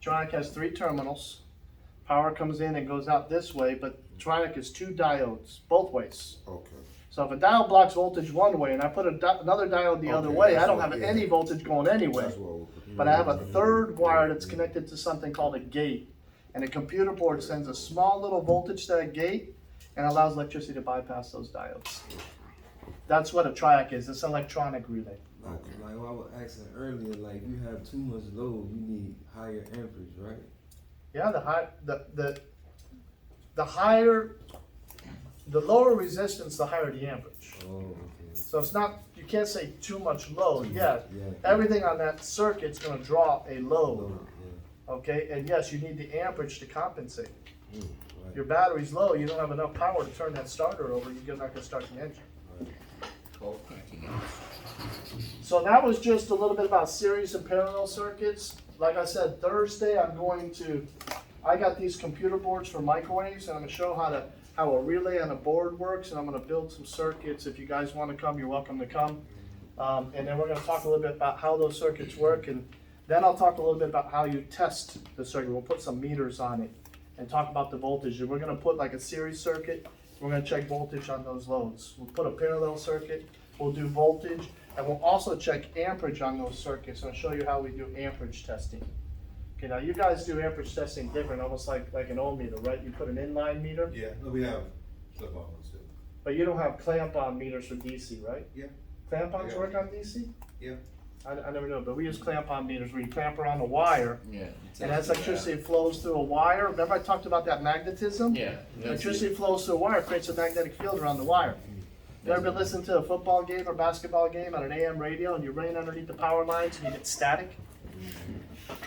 Triac has 3 terminals. Power comes in and goes out this way, but triac is 2 diodes, both ways. Okay. So if a diode blocks voltage one way and I put another diode the other Okay, way, I that's don't what- have yeah. any voltage going anyway. That's what But I have a third wire that's connected to something called a gate. And a computer board sends a small little voltage to that gate and allows electricity to bypass those diodes. That's what a triac is. It's an electronic relay. Like what I was asking earlier, like if you have too much load, you need higher amperage, right? Yeah, the lower resistance, the higher the amperage. Oh, okay. So it's not, you can't say too much load. Yeah, Yeah. everything on that circuit's gonna draw a load, Load, okay? And yes, you need the amperage to compensate. yeah. Right. Your battery's low, you don't have enough power to turn that starter over, you're not gonna start the engine. So that was just a little bit about series and parallel circuits. Like I said, Thursday I got these computer boards for microwaves, and I'm gonna show how a relay on a board works, and I'm gonna build some circuits. If you guys wanna come, you're welcome to come. And then we're gonna talk a little bit about how those circuits work, and then I'll talk a little bit about how you test the circuit. We'll put some meters on it and talk about the voltage. And we're gonna put like a series circuit, we're gonna check voltage on those loads. We'll put a parallel circuit, we'll do voltage, and we'll also check amperage on those circuits. I'll show you how we do amperage testing. Okay, now you guys do amperage testing different, almost like an ohm meter, right? You put an inline meter, Yeah, no, we have flip ones too. but you don't have clamp-on meters for DC, right? Yeah. Clamp-ons Yeah. work on DC? Yeah. I never know, but we use clamp-on meters where you clamp around a wire, Yeah. and as electricity flows through a wire, remember I talked about that magnetism? Yeah. Electricity flows through a wire, creates a magnetic field around the wire. You ever been listening to a football game or basketball game on an AM radio and you're running underneath the power lines and you get static?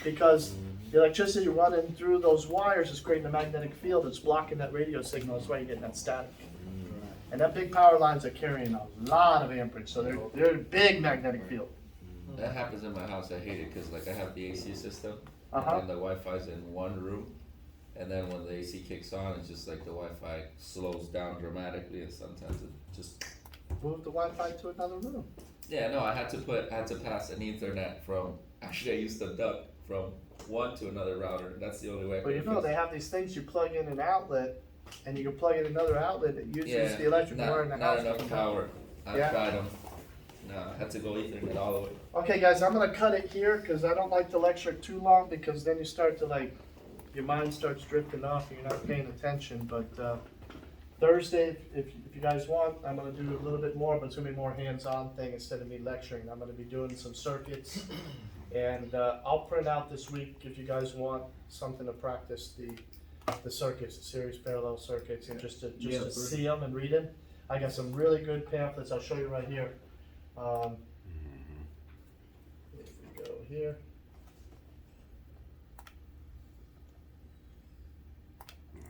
Because the electricity running through those wires is creating a magnetic field that's blocking that radio signal. That's why you're getting that static. And that big power lines are carrying a lot of amperage, so they're a big magnetic field. That happens in my house. I hate it because like I have the AC system, Uh-huh. and the Wi-Fi's in one room, and then when the AC kicks on, it's just like the Wi-Fi slows down dramatically, and sometimes it just Move the Wi-Fi to another room. yeah. No, I had to pass an Ethernet from. Actually, I used to duct from one to another router. That's the only way I But could. you know, they have these things you plug in an outlet, and you can plug in another outlet that uses the electric wire in the not house. enough power. I Yeah. tried them. No, I had to go Ethernet all the way. Okay, guys, I'm gonna cut it here because I don't like to lecture too long because then you start to your mind starts drifting off and you're not paying attention. But Thursday, if you guys want, I'm gonna do a little bit more, but it's gonna be more hands-on thing instead of me lecturing. I'm gonna be doing some circuits, and I'll print out this week if you guys want something to practice the circuits, the series parallel circuits, and just to see them and read them. I got some really good pamphlets. I'll show you right here. If we go here.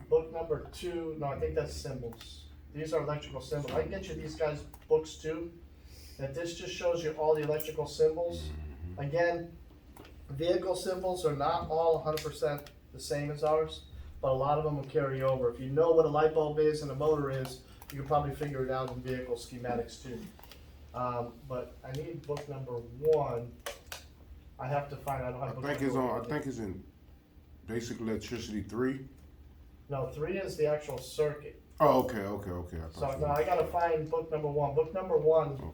Book number 2, no, I think that's symbols. these are electrical symbols. I can get you these guys' books too. And this just shows you all the electrical symbols. Again, vehicle symbols are not all 100% the same as ours, but a lot of them will carry over. If you know what a light bulb is and a motor is, you can probably figure it out in vehicle schematics too. But I need book number 1. I have to find, I don't have book number 1. I think it's in basic electricity 3. No, 3 is the actual circuit. Oh, okay. So now I gotta find book number 1. Book number 1 Okay.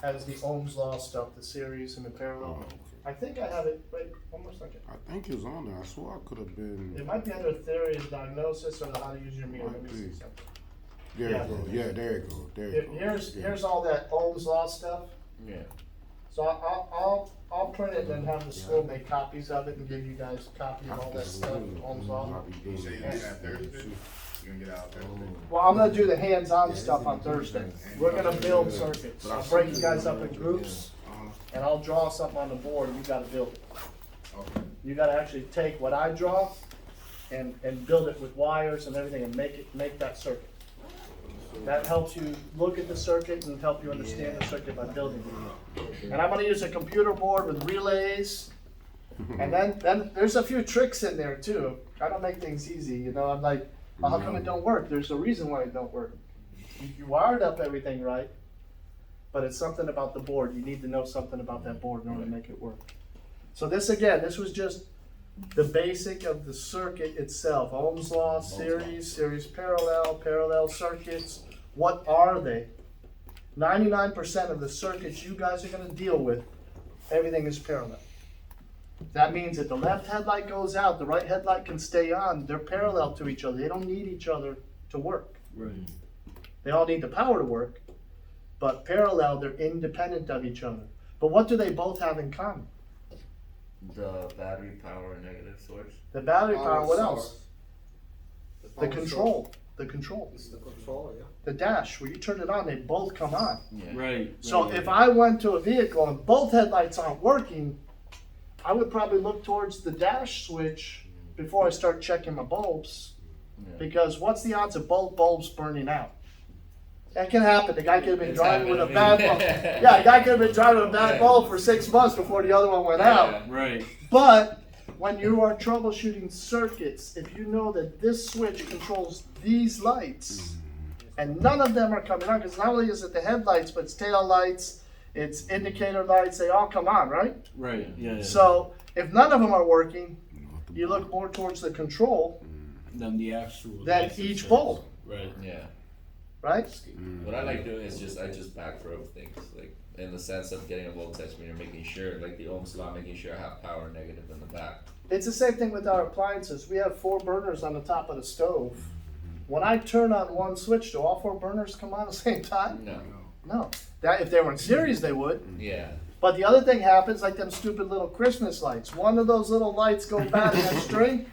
has the Ohms Law stuff, the series and the parallel. Oh, okay. I think I have it, wait, one more second. I think it's on there. I swore I could have been. It might be under theory of diagnosis or how to use your meter. Let me Might see be. something. There Yeah. you go. Yeah, there you go. There you go. Here's all that Ohms Law stuff. Yeah. So I'll print it and have the school make copies of it and give you guys a copy of all that stuff, Ohms Law. You say you get out Thursday? You're gonna get out Thursday? Well, I'm gonna do the hands-on stuff on Thursday. We're gonna build circuits. I'll break you guys up in groups and I'll draw something on the board and you gotta build it. Okay. You gotta actually take what I draw and build it with wires and everything and make that circuit. That helps you look at the circuit and help you understand the circuit by building it. And I'm gonna use a computer board with relays. And then there's a few tricks in there too. I don't make things easy, you know, I'm like, well, how come it don't work? There's a reason why it don't work. You wired up everything right, but it's something about the board. You need to know something about that board in order to make it work. So this was just the basic of the circuit itself. Ohm's Law, series parallel circuits. What are they? 99% of the circuits you guys are gonna deal with, everything is parallel. That means if the left headlight goes out, the right headlight can stay on. They're parallel to each other. They don't need each other to work. Right. They all need the power to work, but parallel, they're independent of each other. But what do they both have in common? The battery power negative source. The battery Power power, what source. else? The power control, the control. This is the control, yeah. The dash, where you turn it on, they both come on. Yeah. Right. So if I went to a vehicle and both headlights aren't working, I would probably look towards the dash switch before I start checking my bulbs. Yeah. Because what's the odds of both bulbs burning out? That can happen. The guy could have been It's driving with a happened bad to me. bulb. Yeah, the guy could have been driving with a bad bulb for 6 months before the other one went out. Right. But when you are troubleshooting circuits, if you know that this switch controls these lights, and none of them are coming on, because not only is it the headlights, but it's tail lights, it's indicator lights, they all come on, right? Right. Yeah. So if none of them are working, you look more towards the control, Than the actual. than license each plate. bulb, Right. Yeah. right? What I like doing is I just back probe things, like in the sense of getting a voltage meter, making sure, like the Ohm's Law, making sure I have power negative in the back. It's the same thing with our appliances. We have 4 burners on the top of the stove. When I turn on one switch, do all 4 burners come on at the same time? No. No. That if they were in series, they would. Yeah. But the other thing happens, like them stupid little Christmas lights. One of those little lights goes bad in that string.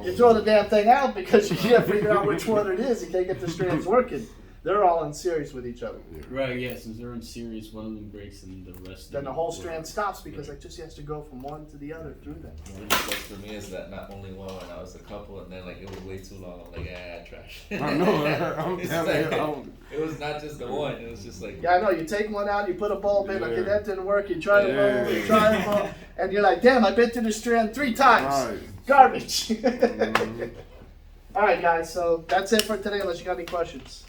You throw the damn thing out because you can't figure out which one it is. You can't get the strands working. They're all in series with each other. Right. Yeah. Since they're in series, one of them breaks and the rest. Then the whole strand stops because it just has to go from one to the other through that. What really sucks for me is that not only one when I was a couple, and then like it was way too long. I'm like, trash. I know. I'm It's telling you. like, it was not just the one. It was just like. Yeah, I know. You take one out, you put a bulb in, okay, Yeah. that didn't work. You try to Yeah. bulb, you try to bulb, and you're like, damn, I bit through the strand 3 times. Right. Garbage. Mhm. All right, guys. So that's it for today. Unless you got any questions.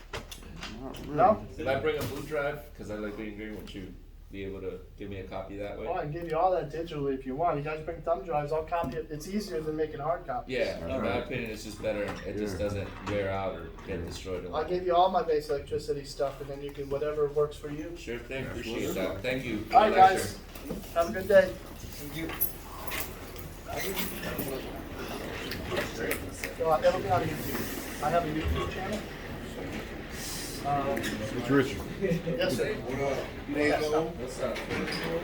Not really. No? Did I bring a boot drive? Because I like being green. Would you be able to give me a copy that way? Oh, I can give you all that digitally if you want. You guys bring thumb drives. I'll copy it. It's easier than making hard copies. Yeah, in my opinion, it's just better. It just Yeah. doesn't wear out or get destroyed. I'll give you all my base electricity stuff, and then you can whatever works for you. Sure thing. Appreciate that. Thank you. All right, guys. Have a good day. Thank you. It'll be on YouTube. I have a YouTube channel. It's Richard. Yes, sir. What up? Yeah, What's up?